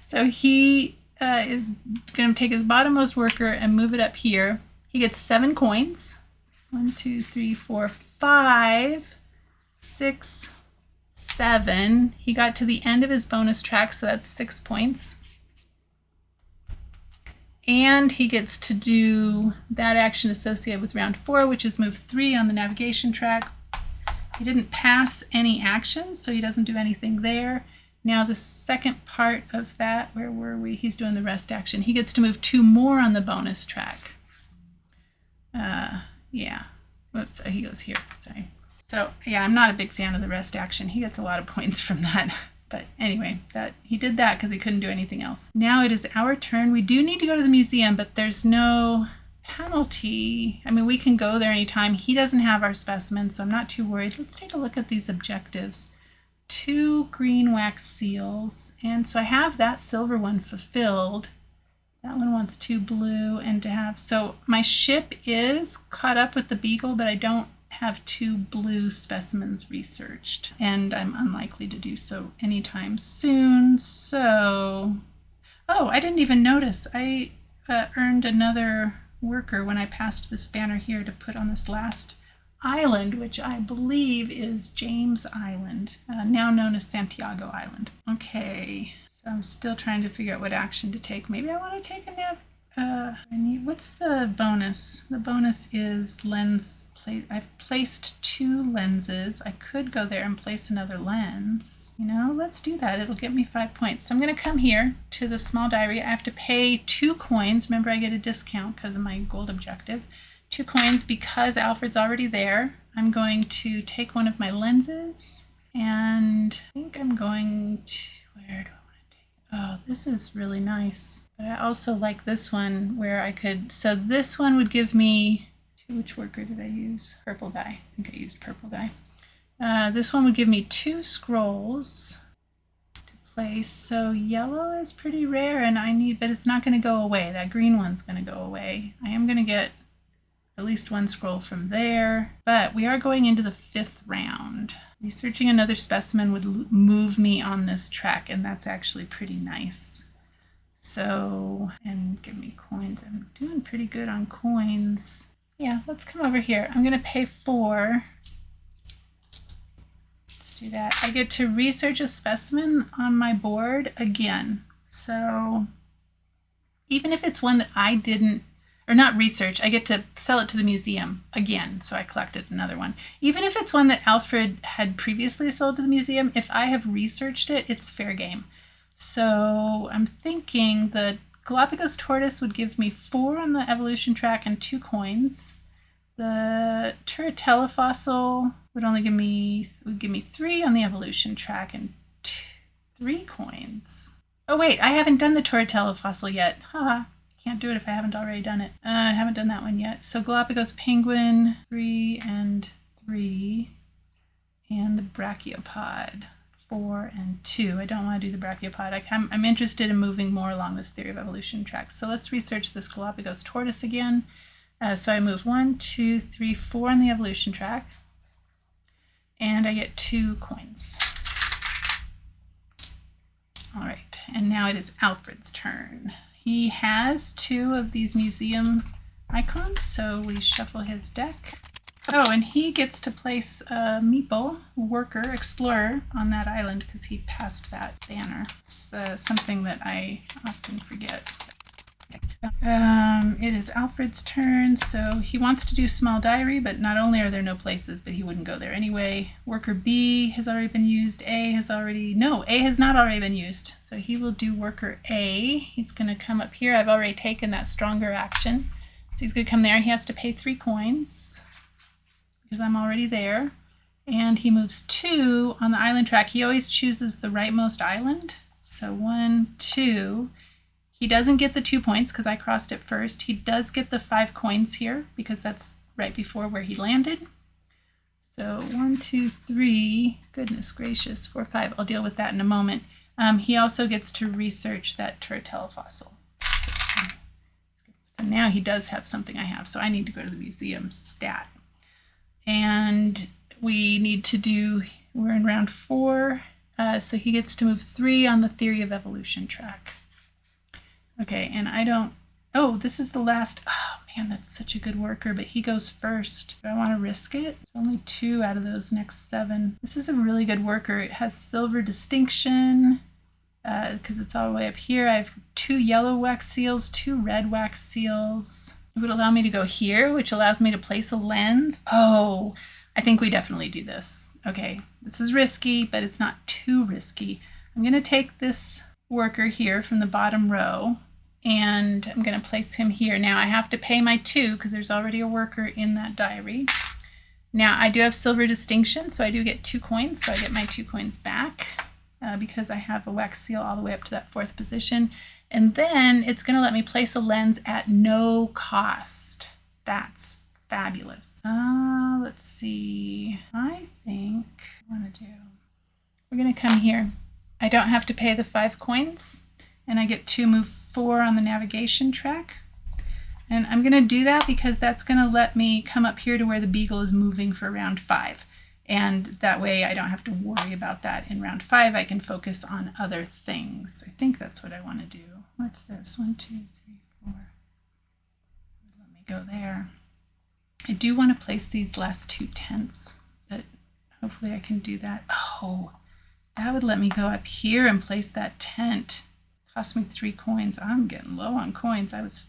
So he is going to take his bottommost worker and move it up here. He gets 7 coins. 1, 2, 3, 4, 5, 6, 7. He got to the end of his bonus track, so that's 6 points. And he gets to do that action associated with round 4, which is move 3 on the navigation track. He didn't pass any actions, so he doesn't do anything there. Now the second part of that, where were we? He's doing the rest action. He gets to move 2 more on the bonus track. Yeah. Whoops, he goes here, sorry. So yeah, I'm not a big fan of the rest action. He gets a lot of points from that. But anyway, he did that because he couldn't do anything else. Now it is our turn. We do need to go to the museum, but there's no penalty. I mean, we can go there anytime. He doesn't have our specimen, so I'm not too worried. Let's take a look at these objectives. 2 green wax seals, and so I have that silver one fulfilled. That one wants 2 blue and to have, so my ship is caught up with the Beagle, but I don't have 2 blue specimens researched, and I'm unlikely to do so anytime soon. So, oh, I didn't even notice. I earned another worker when I passed this banner here to put on this last island, which I believe is James Island, now known as Santiago Island. Okay, so I'm still trying to figure out what action to take. Maybe I want to take What's the bonus? The bonus is lens plate. I've placed 2 lenses. I could go there and place another lens. You know, let's do that. It'll get me 5 points. So I'm going to come here to the small diary. I have to pay 2 coins. Remember, I get a discount because of my gold objective. 2 coins because Alfred's already there. I'm going to take one of my lenses, and I think I'm going to, where do I want to take? Oh, this is really nice. But I also like this one where I could, so this one would give me, which worker did I use? Purple guy. I think I used purple guy. This one would give me 2 scrolls to place. So yellow is pretty rare, and I need, but it's not going to go away. That green one's going to go away. I am going to get at least 1 scroll from there, but we are going into the 5th round. Researching another specimen would move me on this track, and that's actually pretty nice. So, and give me coins. I'm doing pretty good on coins. Yeah, let's come over here. I'm going to pay 4. Let's do that. I get to research a specimen on my board again. So, even if it's one that I didn't, or not research, I get to sell it to the museum again. So I collected another one. Even if it's one that Alfred had previously sold to the museum, if I have researched it, it's fair game. So I'm thinking the Galapagos tortoise would give me 4 on the evolution track and 2 coins. The Turritella fossil would only give me 3 on the evolution track and 3 coins. Oh wait, I haven't done the Turritella fossil yet. Haha. Can't do it if I haven't already done it. I haven't done that one yet. So Galapagos penguin, 3 and 3. And the brachiopod, 4 and 2. I don't want to do the brachiopod. I'm interested in moving more along this theory of evolution track. So let's research this Galapagos tortoise again. So I move 1, 2, 3, 4 on the evolution track. And I get 2 coins. All right, and now it is Alfred's turn. He has 2 of these museum icons, so we shuffle his deck. Oh, and he gets to place a meeple, worker, explorer, on that island because he passed that banner. It's something that I often forget. It is Alfred's turn, so he wants to do small diary, but not only are there no places, but he wouldn't go there anyway. Worker B has already been used. A has not already been used, so he will do worker A. He's going to come up here. I've already taken that stronger action, so he's going to come there. He has to pay 3 coins because I'm already there, and he moves 2 on the island track. He always chooses the rightmost island, so 1, 2. He doesn't get the 2 points because I crossed it first. He does get the 5 coins here because that's right before where he landed. So 1, 2, 3, goodness gracious, 4, 5. I'll deal with that in a moment. He also gets to research that Turritella fossil. So now he does have something I have, so I need to go to the museum stat. And we need to do, we're in round 4, so he gets to move 3 on the theory of evolution track. Okay, and this is the last, oh man, that's such a good worker, but he goes first. Do I want to risk it? It's only 2 out of those next 7. This is a really good worker. It has silver distinction because it's all the way up here. I have 2 yellow wax seals, 2 red wax seals. It would allow me to go here, which allows me to place a lens. Oh, I think we definitely do this. Okay, this is risky, but it's not too risky. I'm going to take this worker here from the bottom row, and I'm going to place him here. Now I have to pay my 2 because there's already a worker in that diary. Now I do have silver distinction, so I do get 2 coins, so I get my 2 coins back because I have a wax seal all the way up to that 4th position. And then it's going to let me place a lens at no cost. That's fabulous. Let's see. I think I want to do, we're going to come here. I don't have to pay the 5 coins, and I get to move 4 on the navigation track. And I'm going to do that because that's going to let me come up here to where the beagle is moving for round 5. And that way I don't have to worry about that in round 5. I can focus on other things. I think that's what I want to do. What's this? 1, 2, 3, 4. Let me go there. I do want to place these last 2 tents, but hopefully I can do that. Oh, that would let me go up here and place that tent. Cost me 3 coins. I'm getting low on coins. I was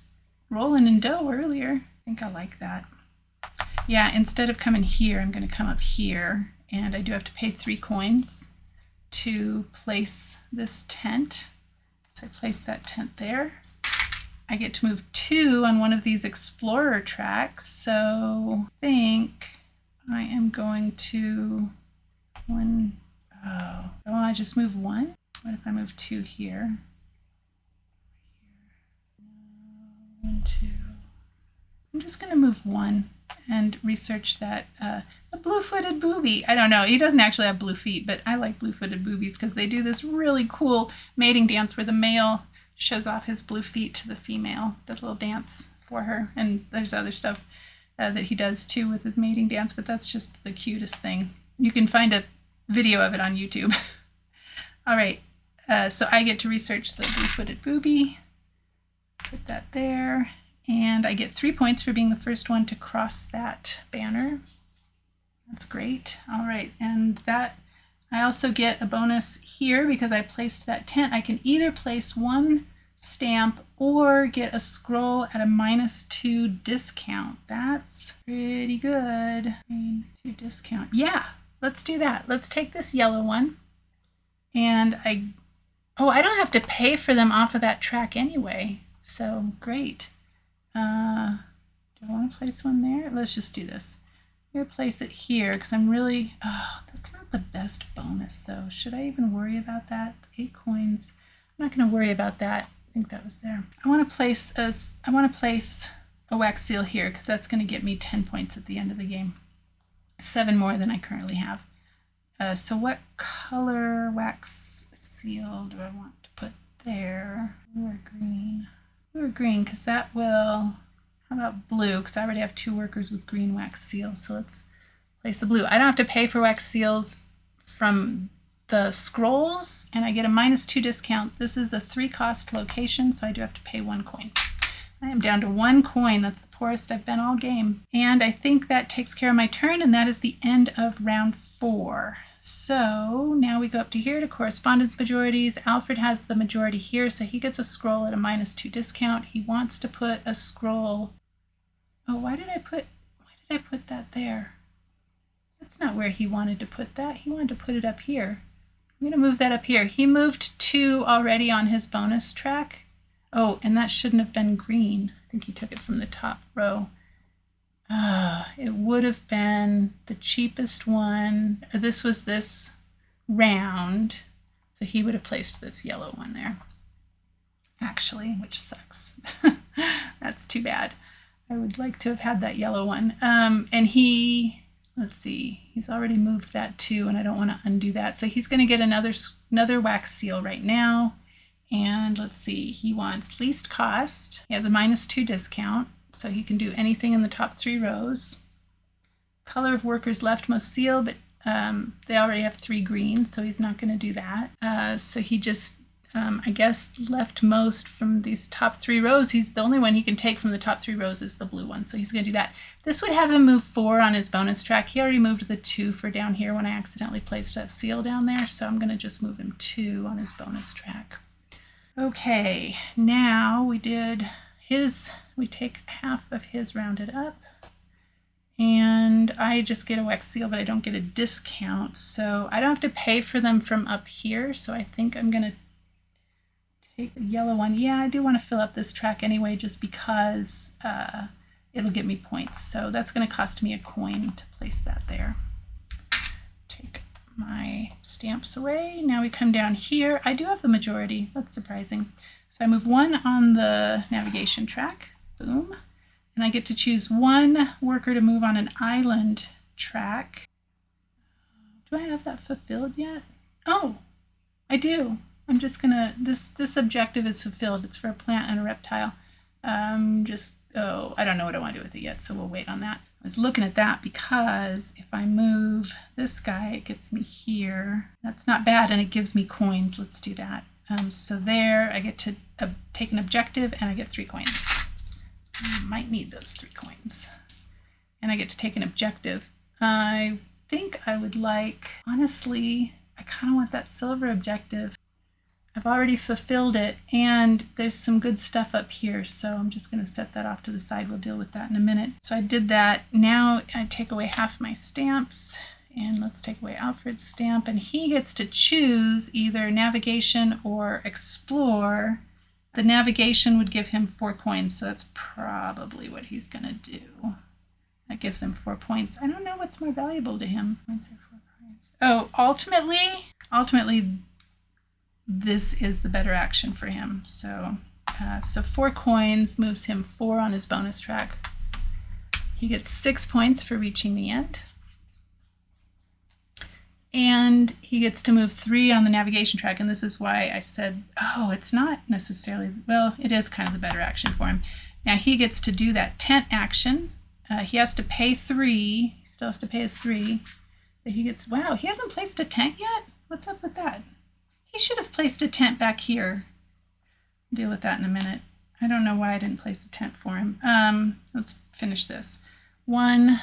rolling in dough earlier. I think I like that. Yeah, instead of coming here, I'm going to come up here, and I do have to pay 3 coins to place this tent. So I place that tent there. I get to move 2 on one of these explorer tracks, so I think I am going to don't I just move 1? What if I move 2 here? 1, 2. I'm just going to move 1 and research that. The blue-footed booby. I don't know. He doesn't actually have blue feet, but I like blue-footed boobies because they do this really cool mating dance where the male shows off his blue feet to the female. Does a little dance for her. And there's other stuff that he does too with his mating dance, but that's just the cutest thing. You can find a video of it on YouTube. All right. So I get to research the blue-footed booby. Put that there. And I get 3 points for being the first one to cross that banner. That's great. All right, and that I also get a bonus here because I placed that tent. I can either place 1 stamp or get a scroll at a -2 discount. That's pretty good. -2 discount. Yeah, let's do that. Let's take this yellow one. And I don't have to pay for them off of that track anyway. So great. Do I want to place one there? Let's just do this. I'm going to place it here because I'm really, that's not the best bonus though. Should I even worry about that? 8 coins. I'm not going to worry about that. I think that was there. I want to place a wax seal here because that's going to get me 10 points at the end of the game. 7 more than I currently have. So what color wax seal do I want to put there? Blue or green? Blue or green, because that will, how about blue? Because I already have 2 workers with green wax seals, so let's place a blue. I don't have to pay for wax seals from the scrolls, and I get a -2 discount. This is a 3-cost location, so I do have to pay 1 coin. I am down to 1 coin. That's the poorest I've been all game. And I think that takes care of my turn, and that is the end of round 4. So now we go up to here to correspondence majorities. Alfred has the majority here, so he gets a scroll at a -2 discount. He wants to put a scroll. Oh, why did I put that there? That's not where he wanted to put that. He wanted to put it up here. I'm going to move that up here. He moved 2 already on his bonus track. Oh, and that shouldn't have been green. I think he took it from the top row. It would have been the cheapest one. This was this round, so he would have placed this yellow one there, actually, which sucks. That's too bad. I would like to have had that yellow one. And let's see, he's already moved that too, and I don't want to undo that. So he's going to get another wax seal right now. And let's see, he wants least cost. He has a -2 discount, so he can do anything in the top 3 rows. Color of workers leftmost seal, but they already have 3 green, so he's not going to do that. So he just, I guess, leftmost from these top 3 rows. He's the only one he can take from the top 3 rows is the blue one, so he's going to do that. This would have him move 4 on his bonus track. He already moved the 2 for down here when I accidentally placed that seal down there, so I'm going to just move him 2 on his bonus track. Okay, now we take half of his rounded up, and I just get a wax seal, but I don't get a discount, so I don't have to pay for them from up here, so I think I'm going to take the yellow one. Yeah, I do want to fill up this track anyway, just because it'll get me points, so that's going to cost me a coin to place that there. Take my stamps away. Now we come down here. I do have the majority. That's surprising. So I move 1 on the navigation track. Boom. And I get to choose 1 worker to move on an island track. Do I have that fulfilled yet? Oh, I do. I'm just gonna, this objective is fulfilled. It's for a plant and a reptile. I don't know what I want to do with it yet, so we'll wait on that. I was looking at that because if I move this guy, it gets me here. That's not bad, and it gives me coins. Let's do that. So there, I get to take an objective, and I get 3 coins. I might need those 3 coins. And I get to take an objective. I think I would like, honestly, I kind of want that silver objective. I've already fulfilled it, and there's some good stuff up here, so I'm just going to set that off to the side. We'll deal with that in a minute. So I did that. Now I take away half my stamps, and let's take away Alfred's stamp, and he gets to choose either navigation or explore. The navigation would give him 4 coins, so that's probably what he's going to do. That gives him 4 points. I don't know what's more valuable to him. Points or 4 coins. Oh, ultimately, this is the better action for him. So 4 coins moves him 4 on his bonus track. He gets 6 points for reaching the end. And he gets to move 3 on the navigation track. And this is why I said, oh, it's not necessarily, well, it is kind of the better action for him. Now he gets to do that tent action. He has to pay 3. He still has to pay his 3. But he gets, wow, he hasn't placed a tent yet? What's up with that? He should have placed a tent back here. I'll deal with that in a minute. I don't know why I didn't place a tent for him. Let's finish this. 1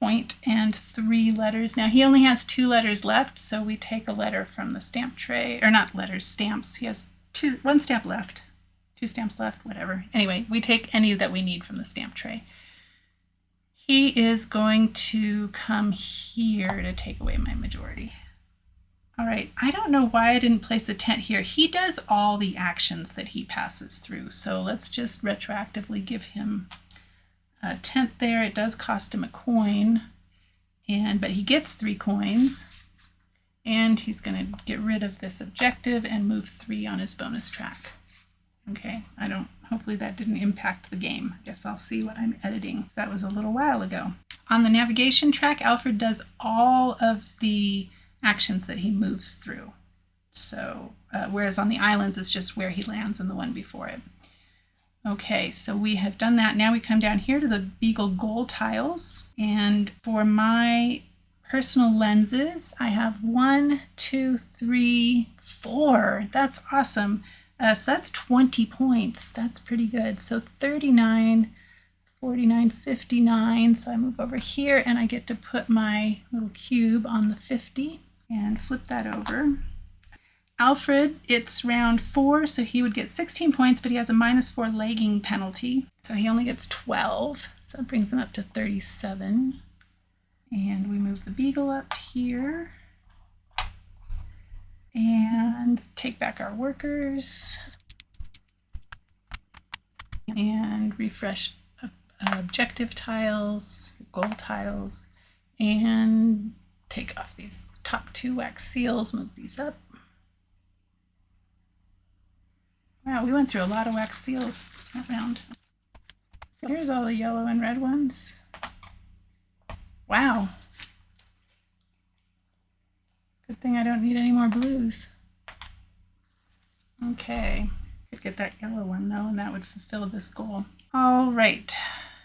point and 3 letters. Now he only has 2 letters left, so we take a letter from the stamp tray, or not letters, stamps. He has 1 stamp left, 2 stamps left, whatever. Anyway, we take any that we need from the stamp tray. He is going to come here to take away my majority. All right, I don't know why I didn't place a tent here. He does all the actions that he passes through, so let's just retroactively give him a tent there. It does cost him a coin, but he gets 3 coins, and he's going to get rid of this objective and move 3 on his bonus track. Okay, hopefully that didn't impact the game. I guess I'll see what I'm editing. That was a little while ago. On the navigation track, Alfred does all of the actions that he moves through. So, whereas on the islands, it's just where he lands and the one before it. Okay, so we have done that. Now we come down here to the Beagle goal tiles. And for my personal lenses, I have 1, 2, 3, 4. That's awesome. So that's 20 points. That's pretty good. So 39, 49, 59. So I move over here and I get to put my little cube on the 50 and flip that over. Alfred, it's round 4, so he would get 16 points, but he has a -4 lagging penalty. So he only gets 12. So that brings him up to 37. And we move the Beagle up here. And take back our workers. And refresh objective tiles, goal tiles, and take off these top 2 wax seals, move these up. Wow, we went through a lot of wax seals that round. Here's all the yellow and red ones. Wow. Good thing I don't need any more blues. Okay, could get that yellow one though, and that would fulfill this goal. All right,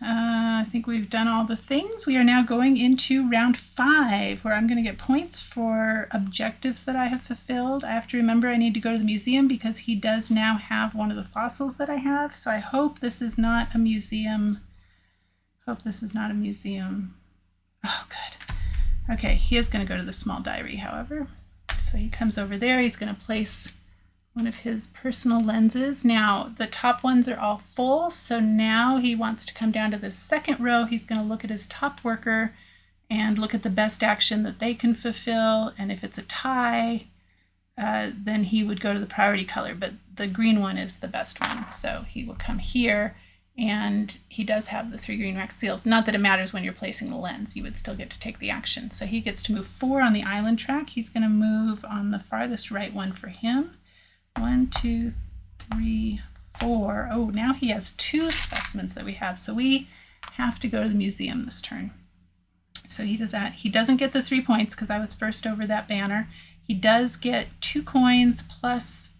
I think we've done all the things. We are now going into round 5, where I'm going to get points for objectives that I have fulfilled. I have to remember I need to go to the museum because he does now have one of the fossils that I have. So I hope this is not a museum. Oh, good. Okay, he is going to go to the small diary, however. So he comes over there. He's going to place one of his personal lenses. Now, the top ones are all full, so now he wants to come down to the second row. He's going to look at his top worker and look at the best action that they can fulfill. And if it's a tie, then he would go to the priority color, but the green one is the best one. So he will come here, and he does have the 3 green wax seals. Not that it matters when you're placing the lens, you would still get to take the action. So he gets to move 4 on the island track. He's going to move on the farthest right one for him. 1, 2, 3, 4. Oh, now he has 2 specimens that we have. So we have to go to the museum this turn. So he does that. He doesn't get the 3 points because I was first over that banner. He does get 2 coins plus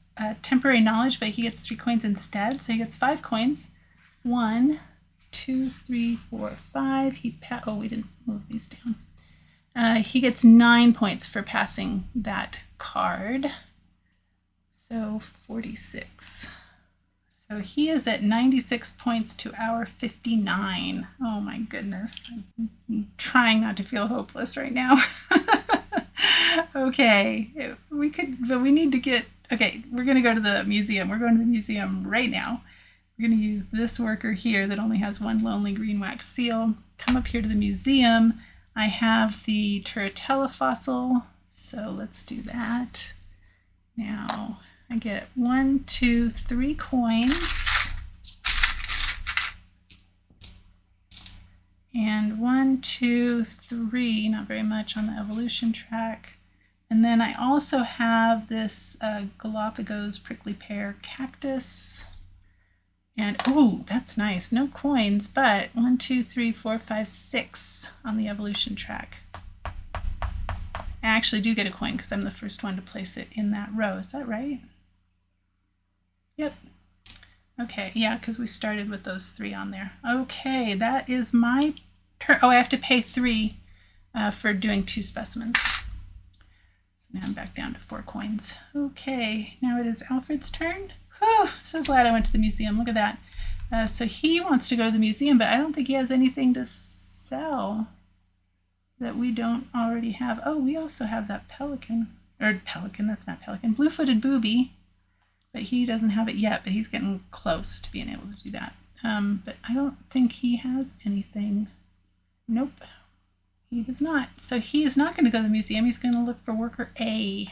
temporary knowledge, but he gets 3 coins instead. So he gets 5 coins. 1, 2, 3, 4, 5. Oh, we didn't move these down. He gets 9 points for passing that card. So 46. So he is at 96 points to our 59. Oh my goodness. I'm trying not to feel hopeless right now. Okay, but we need to get Okay, we're going to go to the museum. We're going to the museum right now. We're going to use this worker here that only has one lonely green wax seal. Come up here to the museum. I have the Turritella fossil, so let's do that. Now I get 1, 2, 3 coins. And 1, 2, 3, not very much on the evolution track. And then I also have this Galapagos prickly pear cactus. And, ooh, that's nice. No coins, but 1, 2, 3, 4, 5, 6 on the evolution track. I actually do get a coin because I'm the first one to place it in that row. Is that right? Yep. Okay, yeah, because we started with those 3 on there. Okay, that is my turn. Oh, I have to pay 3 for doing 2 specimens. So now I'm back down to 4 coins. Okay, now it is Alfred's turn. Whew, so glad I went to the museum. Look at that. So he wants to go to the museum, but I don't think he has anything to sell that we don't already have. Oh, we also have that pelican. Or pelican, that's not pelican. Blue-footed booby. But he doesn't have it yet, but he's getting close to being able to do that. But I don't think he has anything. Nope, he does not. So he is not going to go to the museum. He's going to look for worker A.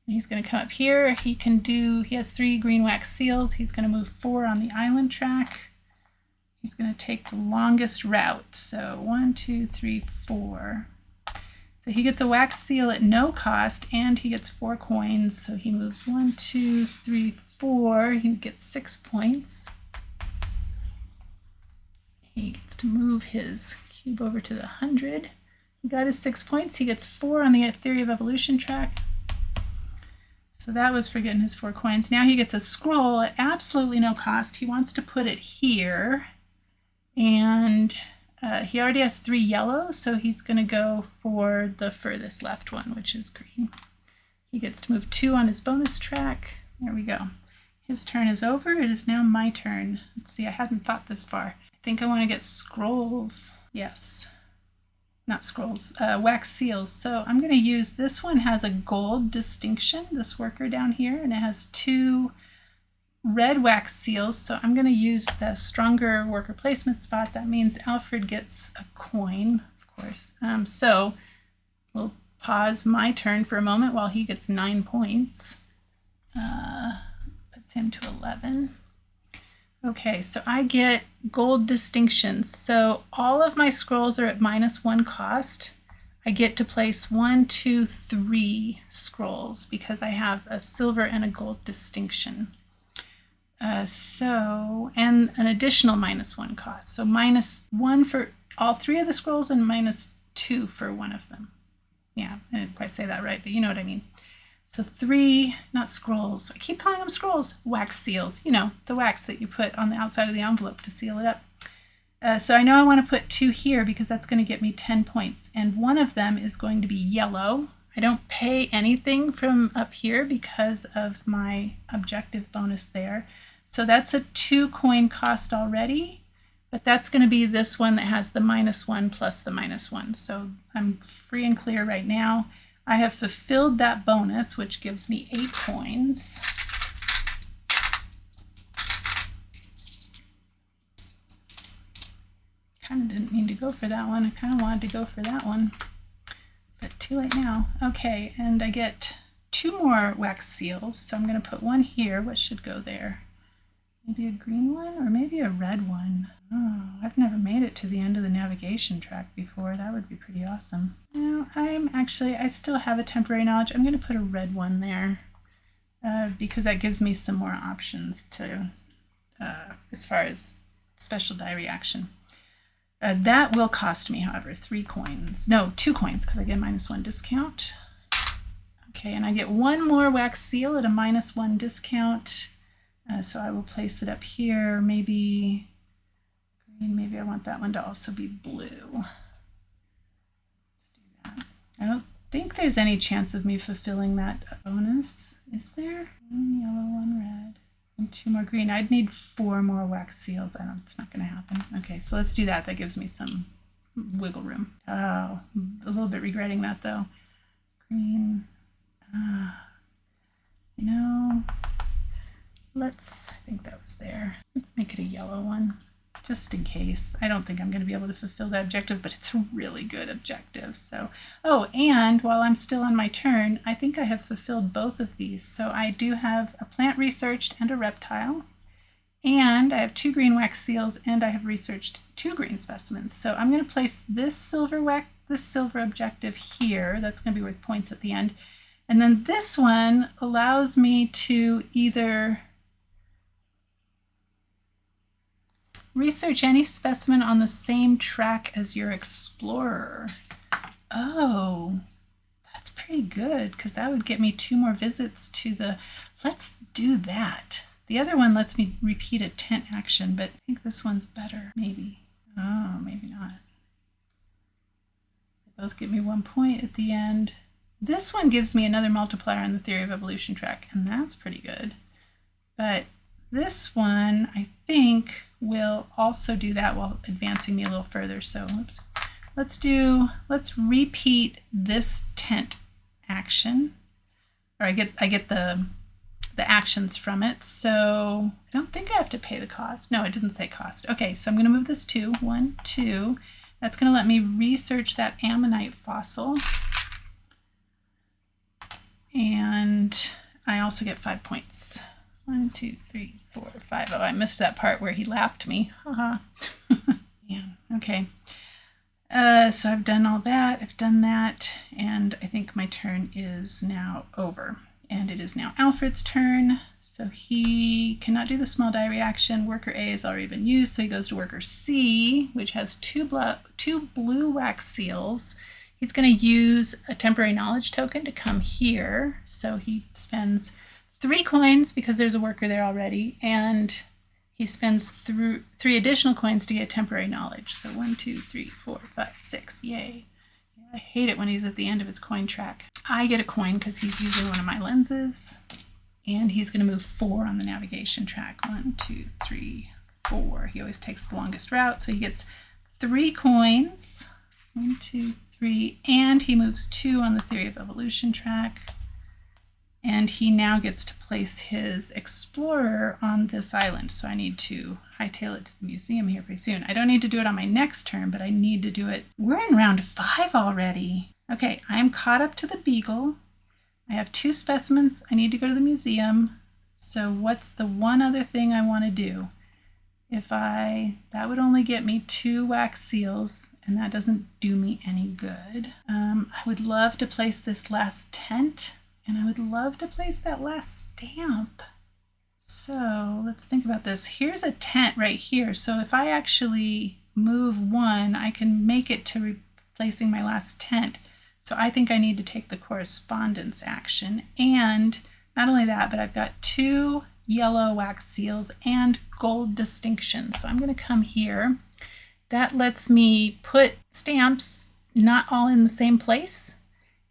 And he's going to come up here. He has 3 green wax seals. He's going to move 4 on the island track. He's going to take the longest route. So 1, 2, 3, 4. So he gets a wax seal at no cost, and he gets 4 coins. So he moves 1, 2, 3, 4. He gets 6 points. He gets to move his cube over to the 100. He got his 6 points. He gets 4 on the theory of evolution track. So that was for getting his 4 coins. Now he gets a scroll at absolutely no cost. He wants to put it here, and he already has 3 yellow, so he's going to go for the furthest left one, which is green. He gets to move 2 on his bonus track. There we go. His turn is over. It is now my turn. Let's see, I hadn't thought this far. I think I want to get scrolls. Yes. Not scrolls, wax seals. So I'm going to use, this one has a gold distinction, this worker down here, and it has 2 red wax seals, so I'm going to use the stronger worker placement spot. That means Alfred gets a coin, of course. So we'll pause my turn for a moment while he gets 9 points. Puts him to 11. Okay, so I get gold distinctions. So all of my scrolls are at -1 cost. I get to place 1, 2, 3 scrolls because I have a silver and a gold distinction. And an additional -1 cost. So -1 for all 3 of the scrolls and -2 for one of them. Yeah, I didn't quite say that right, but you know what I mean. So 3, not scrolls. I keep calling them scrolls. Wax seals. You know, the wax that you put on the outside of the envelope to seal it up. So I know I want to put 2 here because that's going to get me 10 points. And one of them is going to be yellow. I don't pay anything from up here because of my objective bonus there. So that's a 2 coin cost already, but that's going to be this one that has the -1 plus the -1. So I'm free and clear right now. I have fulfilled that bonus, which gives me 8 coins. Kind of didn't mean to go for that one. I kind of wanted to go for that one, but too late now. Okay, and I get 2 more wax seals, so I'm going to put 1 here. What should go there? Maybe a green one or maybe a red one. Oh, I've never made it to the end of the navigation track before. That would be pretty awesome. Now, I still have a temporary knowledge. I'm going to put a red one there because that gives me some more options to, as far as special die reaction. That will cost me, however, 3 coins. No, 2 coins because I get a -1 discount. Okay, and I get 1 more wax seal at a -1 discount. So I will place it up here, maybe green, maybe I want that one to also be blue. Let's do that. I don't think there's any chance of me fulfilling that bonus, is there? 1 yellow, 1 red, and 2 more green. I'd need 4 more wax seals. It's not going to happen. Okay, so let's do that. That gives me some wiggle room. Oh, a little bit regretting that though. Green. You know, I think that was there. Let's make it a yellow one, just in case. I don't think I'm going to be able to fulfill that objective, but it's a really good objective. So, oh, and while I'm still on my turn, I think I have fulfilled both of these. So I do have a plant researched and a reptile, and I have 2 green wax seals, and I have researched 2 green specimens. So I'm going to place this silver objective here. That's going to be worth points at the end. And then this one allows me to either research any specimen on the same track as your explorer. Oh, that's pretty good, because that would get me 2 more visits to the... Let's do that. The other one lets me repeat a tent action, but I think this one's better, maybe. Oh, maybe not. They both give me 1 point at the end. This one gives me another multiplier on the theory of evolution track, and that's pretty good. But this one, I think, will also do that while advancing me a little further. So oops. Let's repeat this tent action, or I get the actions from it. So I don't think I have to pay the cost. No, it didn't say cost. Okay, so I'm going to move this 2, 1, 2. That's going to let me research that ammonite fossil. And I also get 5 points. 1, 2, 3, 4, 5. Oh, I missed that part where he lapped me. Haha. Yeah, okay. So I've done all that. I've done that. And I think my turn is now over. And it is now Alfred's turn. So he cannot do the small die reaction. Worker A has already been used. So he goes to worker C, which has 2 blue wax seals. He's going to use a temporary knowledge token to come here. So he spends 3 coins because there's a worker there already, and he spends 3 additional coins to get temporary knowledge. So 1, 2, 3, 4, 5, 6. Yay. I hate it when he's at the end of his coin track. I get a coin because he's using one of my lenses, and he's going to move 4 on the navigation track. 1, 2, 3, 4. He always takes the longest route, so he gets 3 coins. 1, 2, 3, and he moves 2 on the theory of evolution track. And he now gets to place his explorer on this island. So I need to hightail it to the museum here pretty soon. I don't need to do it on my next turn, but I need to do it. We're in round 5 already. Okay, I am caught up to the beagle. I have 2 specimens. I need to go to the museum. So what's the one other thing I want to do? That would only get me 2 wax seals, and that doesn't do me any good. I would love to place this last tent. And I would love to place that last stamp. So let's think about this. Here's a tent right here. So if I actually move 1, I can make it to replacing my last tent. So I think I need to take the correspondence action. And not only that, but I've got 2 yellow wax seals and gold distinction. So I'm going to come here. That lets me put stamps not all in the same place.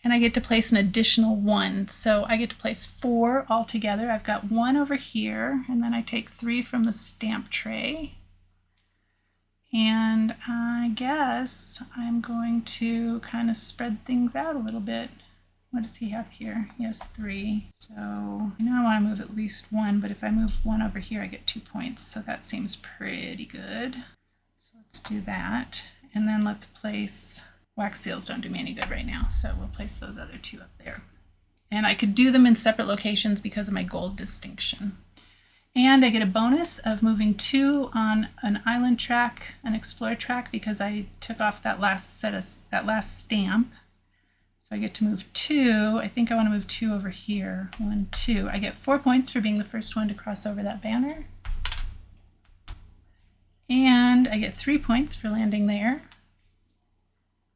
And I get to place an additional 1. So I get to place 4 altogether. I've got 1 over here, and then I take 3 from the stamp tray. And I guess I'm going to kind of spread things out a little bit. What does he have here? He has 3. So I know I want to move at least 1, but if I move 1 over here, I get 2 points. So that seems pretty good. So let's do that. And then let's place... Wax seals don't do me any good right now, so we'll place those other 2 up there. And I could do them in separate locations because of my gold distinction. And I get a bonus of moving 2 on an island track, an explorer track, because I took off that last stamp. So I get to move 2. I think I want to move 2 over here. 1, 2. I get 4 points for being the first one to cross over that banner. And I get 3 points for landing there.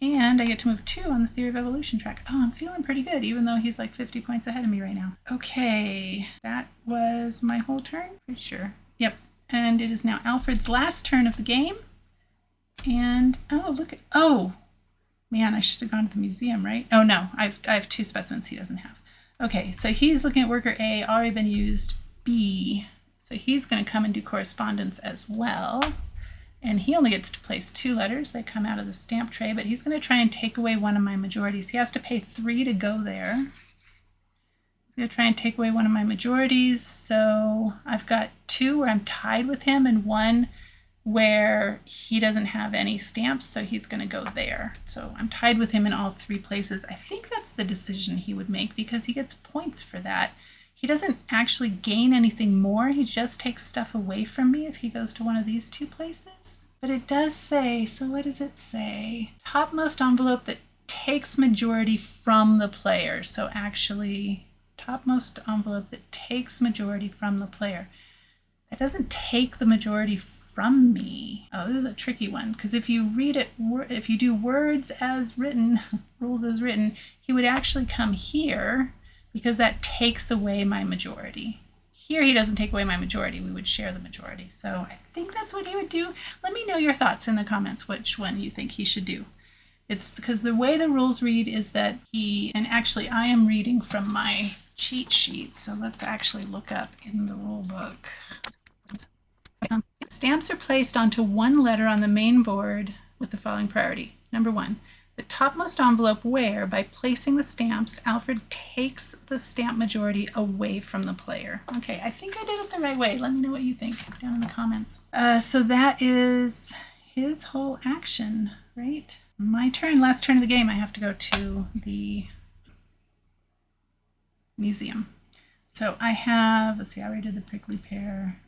And I get to move 2 on the theory of evolution track. Oh, I'm feeling pretty good, even though he's like 50 points ahead of me right now. Okay, that was my whole turn. Pretty sure. Yep. And it is now Alfred's last turn of the game. And, oh, look at, oh, man, I should have gone to the museum, right? Oh, no, I have 2 specimens he doesn't have. Okay, so he's looking at worker A, already been used, B. So he's going to come and do correspondence as well. And he only gets to place 2 letters. They come out of the stamp tray, but he's going to try and take away one of my majorities. He has to pay 3 to go there. going to try and take away one of my majorities. So I've got 2 where I'm tied with him and 1 where he doesn't have any stamps, so he's going to go there. So I'm tied with him in all 3 places. I think that's the decision he would make because he gets points for that. He doesn't actually gain anything more. He just takes stuff away from me if he goes to one of these 2 places. But it does say, so what does it say? Topmost envelope that takes majority from the player. So actually, topmost envelope that takes majority from the player. That doesn't take the majority from me. Oh, this is a tricky one, because if you read it, if you do words as written, rules as written, he would actually come here because that takes away my majority. Here he doesn't take away my majority. We would share the majority. So I think that's what he would do. Let me know your thoughts in the comments which one you think he should do. It's because the way the rules read is that and actually I am reading from my cheat sheet, so let's actually look up in the rule book. Stamps are placed onto one letter on the main board with the following priority. Number 1, the topmost envelope where, by placing the stamps, Alfred takes the stamp majority away from the player. Okay, I think I did it the right way. Let me know what you think down in the comments. So that is his whole action, right? My turn, last turn of the game, I have to go to the museum. So I have, let's see, I already did the prickly pear.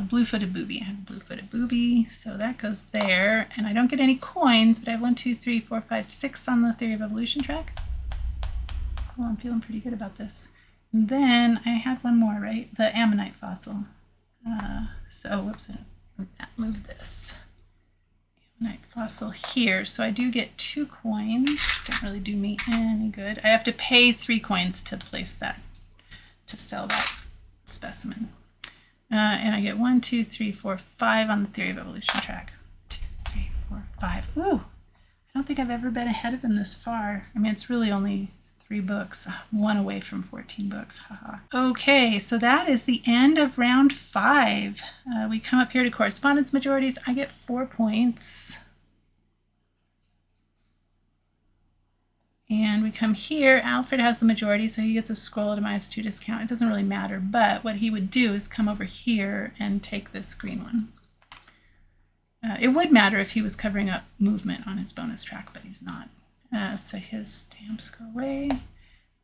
Blue-footed booby. I have a blue-footed booby, so that goes there. And I don't get any coins, but I have 1, 2, 3, 4, 5, 6 on the theory of evolution track. Cool, I'm feeling pretty good about this. And then I had one more, right? The ammonite fossil. So, whoops, move this. Ammonite fossil here. So I do get 2 coins. Don't really do me any good. I have to pay 3 coins to place that, to sell that specimen. And I get 1, 2, 3, 4, 5 on the theory of evolution track. 2, 3, 4, 5. Ooh, I don't think I've ever been ahead of him this far. I mean, it's really only 3 books, 1 away from 14 books. Haha. Okay, so that is the end of round 5. We come up here to correspondence majorities. I get 4 points. And we come here, Alfred has the majority, so he gets a scroll at a -2 discount. It doesn't really matter, but what he would do is come over here and take this green one. It would matter if he was covering up movement on his bonus track, but he's not. So his stamps go away.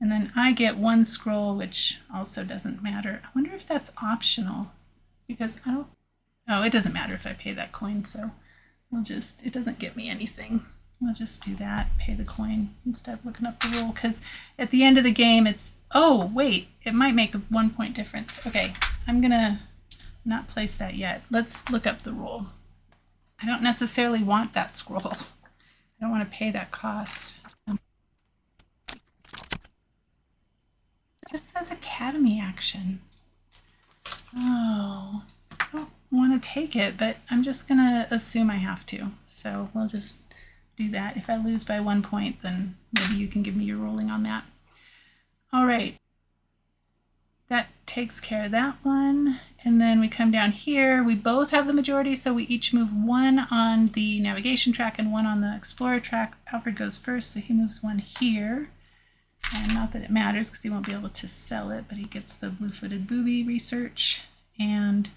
And then I get 1 scroll, which also doesn't matter. I wonder if that's optional, because I don't, oh, it doesn't matter if I pay that coin, so we'll just, it doesn't get me anything. We'll just do that, pay the coin instead of looking up the rule, because at the end of the game it's, oh wait, it might make a 1 point difference. Okay, I'm gonna not place that yet. Let's look up the rule. I don't necessarily want that scroll. I don't want to pay that cost. It just says Academy action. Oh, I don't want to take it, but I'm just gonna assume I have to. So we'll just do that. If I lose by 1 point, then maybe you can give me your ruling on that. All right, that takes care of that one. And then we come down here. We both have the majority, so we each move 1 on the navigation track and 1 on the explorer track. Alfred goes first, so he moves 1 here. And not that it matters because he won't be able to sell it, but he gets the blue-footed booby research. And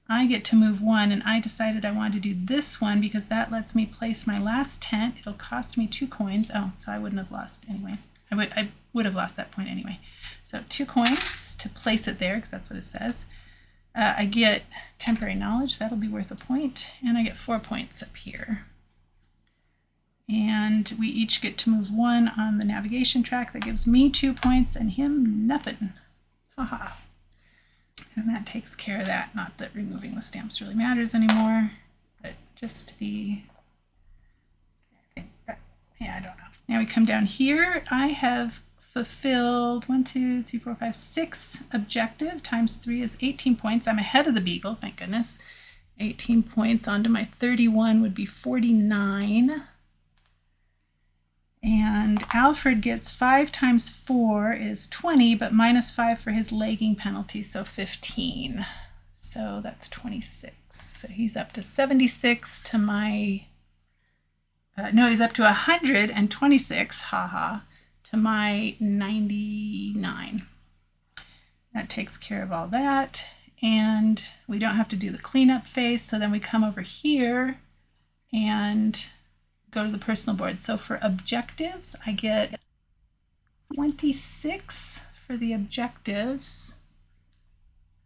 I get to move 1, and I decided I wanted to do this one because that lets me place my last tent. It'll cost me 2 coins. Oh, so I wouldn't have lost anyway. I would have lost that point anyway. So 2 coins to place it there, because that's what it says. I get temporary knowledge. That'll be worth a point. And I get 4 points up here. And we each get to move 1 on the navigation track. That gives me 2 points and him nothing. Haha. And that takes care of that. Not that removing the stamps really matters anymore, but just to be, I don't know. Now we come down here. I have fulfilled 1, 2, 3, 4, 5, 6 objective times 3 is 18 points. I'm ahead of the beagle, thank goodness. 18 points onto my 31 would be 49. And Alfred gets 5 times 4 is 20, but -5 for his legging penalty, so 15. So that's 26. So he's up to 76 to my, no, he's up to 126, haha, to my 99. That takes care of all that. And we don't have to do the cleanup phase. So then we come over here and go to the personal board. So for objectives, I get 26 for the objectives.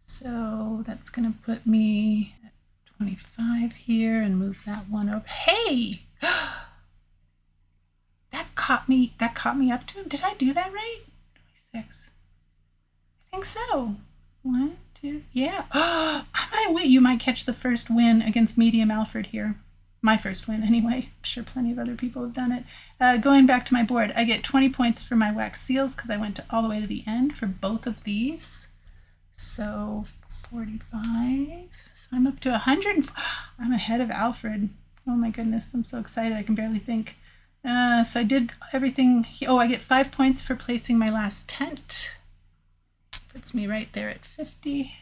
So that's going to put me at 25 here and move that one over. Hey! That caught me up to him. Did I do that right? 26. I think so. 1, 2, yeah. I might wait. You might catch the first win against medium Alfred here. My first win anyway. I'm sure plenty of other people have done it. Going back to my board, I get 20 points for my wax seals because I went all the way to the end for both of these. So 45. So I'm up to 100. I'm ahead of Alfred. Oh my goodness, I'm so excited. I can barely think. So I did everything. I get 5 points for placing my last tent. Puts me right there at 50.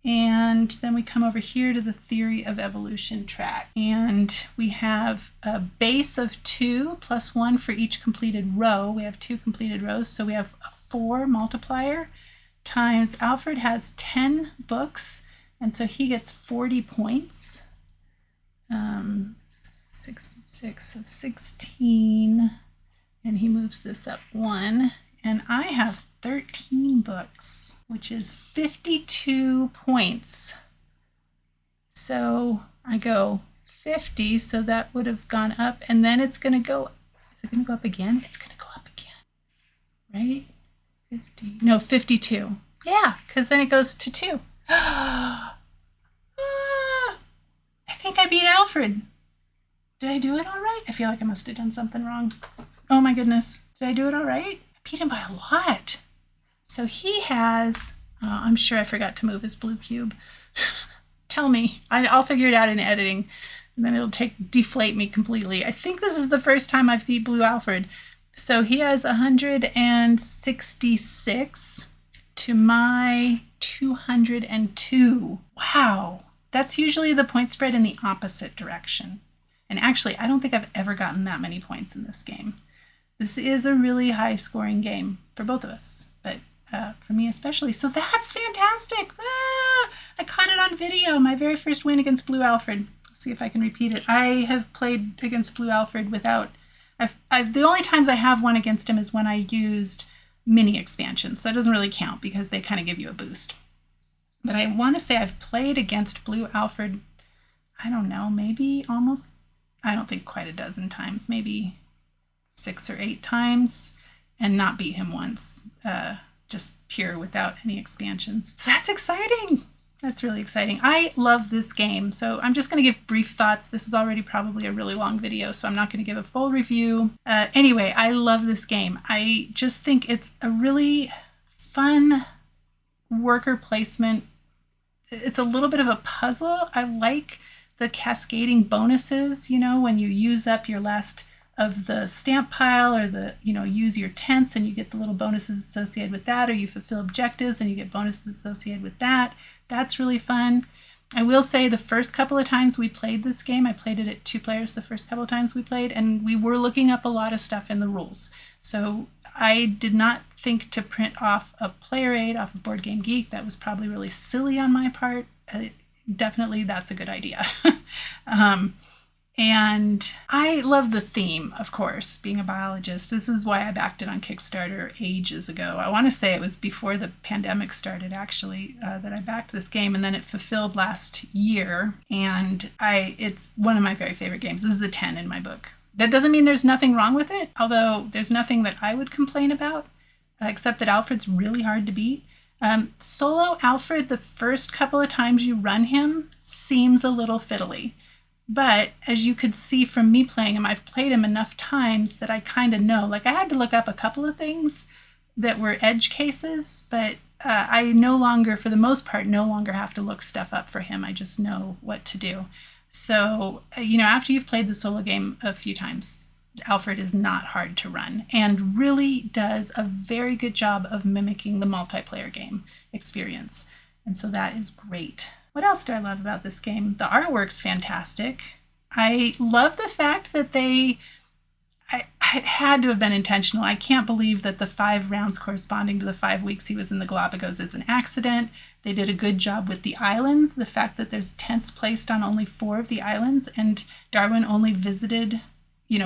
And then we come over here to the theory of evolution track. And we have a base of 2 plus 1 for each completed row. We have 2 completed rows, so we have a 4 multiplier times Alfred has 10 books, and so he gets 40 points. 66, so 16, and he moves this up 1. And I have 13 books, which is 52 points. So I go 50, so that would have gone up, and then it's going to go, is it going to go up again? It's going to go up again, right? 50, no, 52. Yeah, because then it goes to 2. I think I beat Alfred. Did I do it all right? I feel like I must have done something wrong. Oh my goodness. Did I do it all right? I beat him by a lot. So he has, I'm sure I forgot to move his blue cube. Tell me. I'll figure it out in editing, and then it'll deflate me completely. I think this is the first time I've beat Blue Alfred. So he has 166 to my 202. Wow. That's usually the point spread in the opposite direction. And actually, I don't think I've ever gotten that many points in this game. This is a really high scoring game for both of us, but for me especially. So that's fantastic. I caught it on video, my very first win against Blue Alfred. Let's see if I can repeat it. I have played against Blue Alfred without, the only times I have won against him is when I used mini expansions. That doesn't really count because they kind of give you a boost. But I want to say I've played against Blue Alfred, I don't know, maybe almost, I don't think quite a dozen times, maybe 6 or 8 times, and not beat him once, just pure without any expansions. So that's exciting. That's really exciting. I love this game. So I'm just going to give brief thoughts. This is already probably a really long video, so I'm not going to give a full review. Anyway, I love this game. I just think it's a really fun worker placement. It's a little bit of a puzzle. I like the cascading bonuses, when you use up your last of the stamp pile, or use your tents and you get the little bonuses associated with that, or you fulfill objectives and you get bonuses associated with that. That's really fun. I will say the first couple of times we played this game, I played it at 2 players the first couple of times we played, and we were looking up a lot of stuff in the rules. So I did not think to print off a player aid off of Board Game Geek. That was probably really silly on my part. Definitely that's a good idea. And I love the theme, of course, being a biologist. This is why I backed it on Kickstarter ages ago. I want to say it was before the pandemic started, actually, that I backed this game, and then it fulfilled last year. And it's one of my very favorite games. This is a 10 in my book. That doesn't mean there's nothing wrong with it, although there's nothing that I would complain about, except that Alfred's really hard to beat. Solo Alfred, the first couple of times you run him, seems a little fiddly. But as you could see from me playing him, I've played him enough times that I kind of know. Like, I had to look up a couple of things that were edge cases, but I no longer, for the most part, no longer have to look stuff up for him. I just know what to do. So, after you've played the solo game a few times, Alfred is not hard to run and really does a very good job of mimicking the multiplayer game experience. And so that is great. What else do I love about this game? The artwork's fantastic. I love the fact that it had to have been intentional. I can't believe that the 5 rounds corresponding to the 5 weeks he was in the Galapagos is an accident. They did a good job with the islands, the fact that there's tents placed on only 4 of the islands, and Darwin only visited,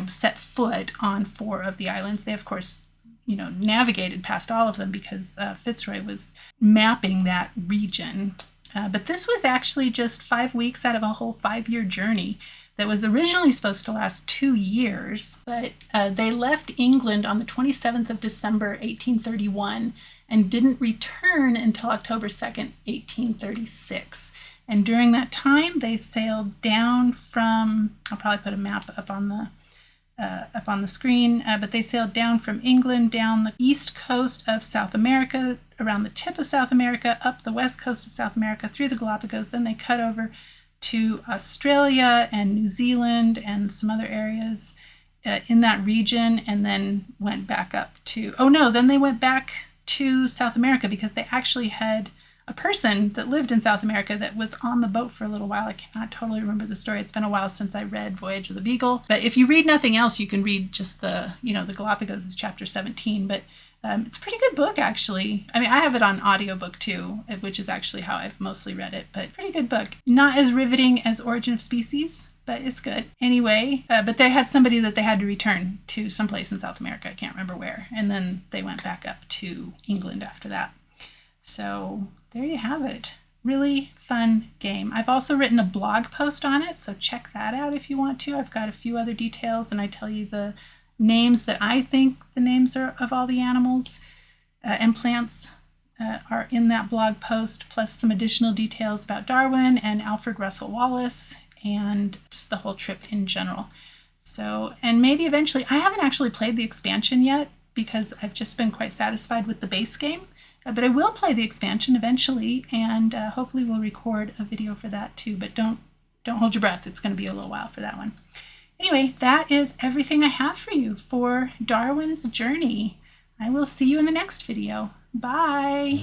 set foot on 4 of the islands. They, of course, navigated past all of them because Fitzroy was mapping that region. But this was actually just 5 weeks out of a whole 5-year journey that was originally supposed to last 2 years. But they left England on the 27th of December, 1831, and didn't return until October 2nd, 1836. And during that time, they sailed down from, I'll probably put a map up on the screen, but they sailed down from England, down the east coast of South America, around the tip of South America, up the west coast of South America, through the Galapagos. Then they cut over to Australia and New Zealand and some other areas in that region, and then went back up to, then they went back to South America because they actually had a person that lived in South America that was on the boat for a little while. I cannot totally remember the story. It's been a while since I read Voyage of the Beagle. But if you read nothing else, you can read just the Galapagos is chapter 17. But it's a pretty good book, actually. I mean, I have it on audiobook too, which is actually how I've mostly read it. But pretty good book. Not as riveting as Origin of Species, but it's good. Anyway, but they had somebody that they had to return to someplace in South America. I can't remember where. And then they went back up to England after that. So there you have it. Really fun game. I've also written a blog post on it, so check that out if you want to. I've got a few other details, and I tell you the names that I think the names are of all the animals and plants are in that blog post, plus some additional details about Darwin and Alfred Russel Wallace and just the whole trip in general. So, and maybe eventually, I haven't actually played the expansion yet because I've just been quite satisfied with the base game. But I will play the expansion eventually, and hopefully we'll record a video for that too. But don't hold your breath. It's going to be a little while for that one. Anyway, that is everything I have for you for Darwin's Journey. I will see you in the next video. Bye!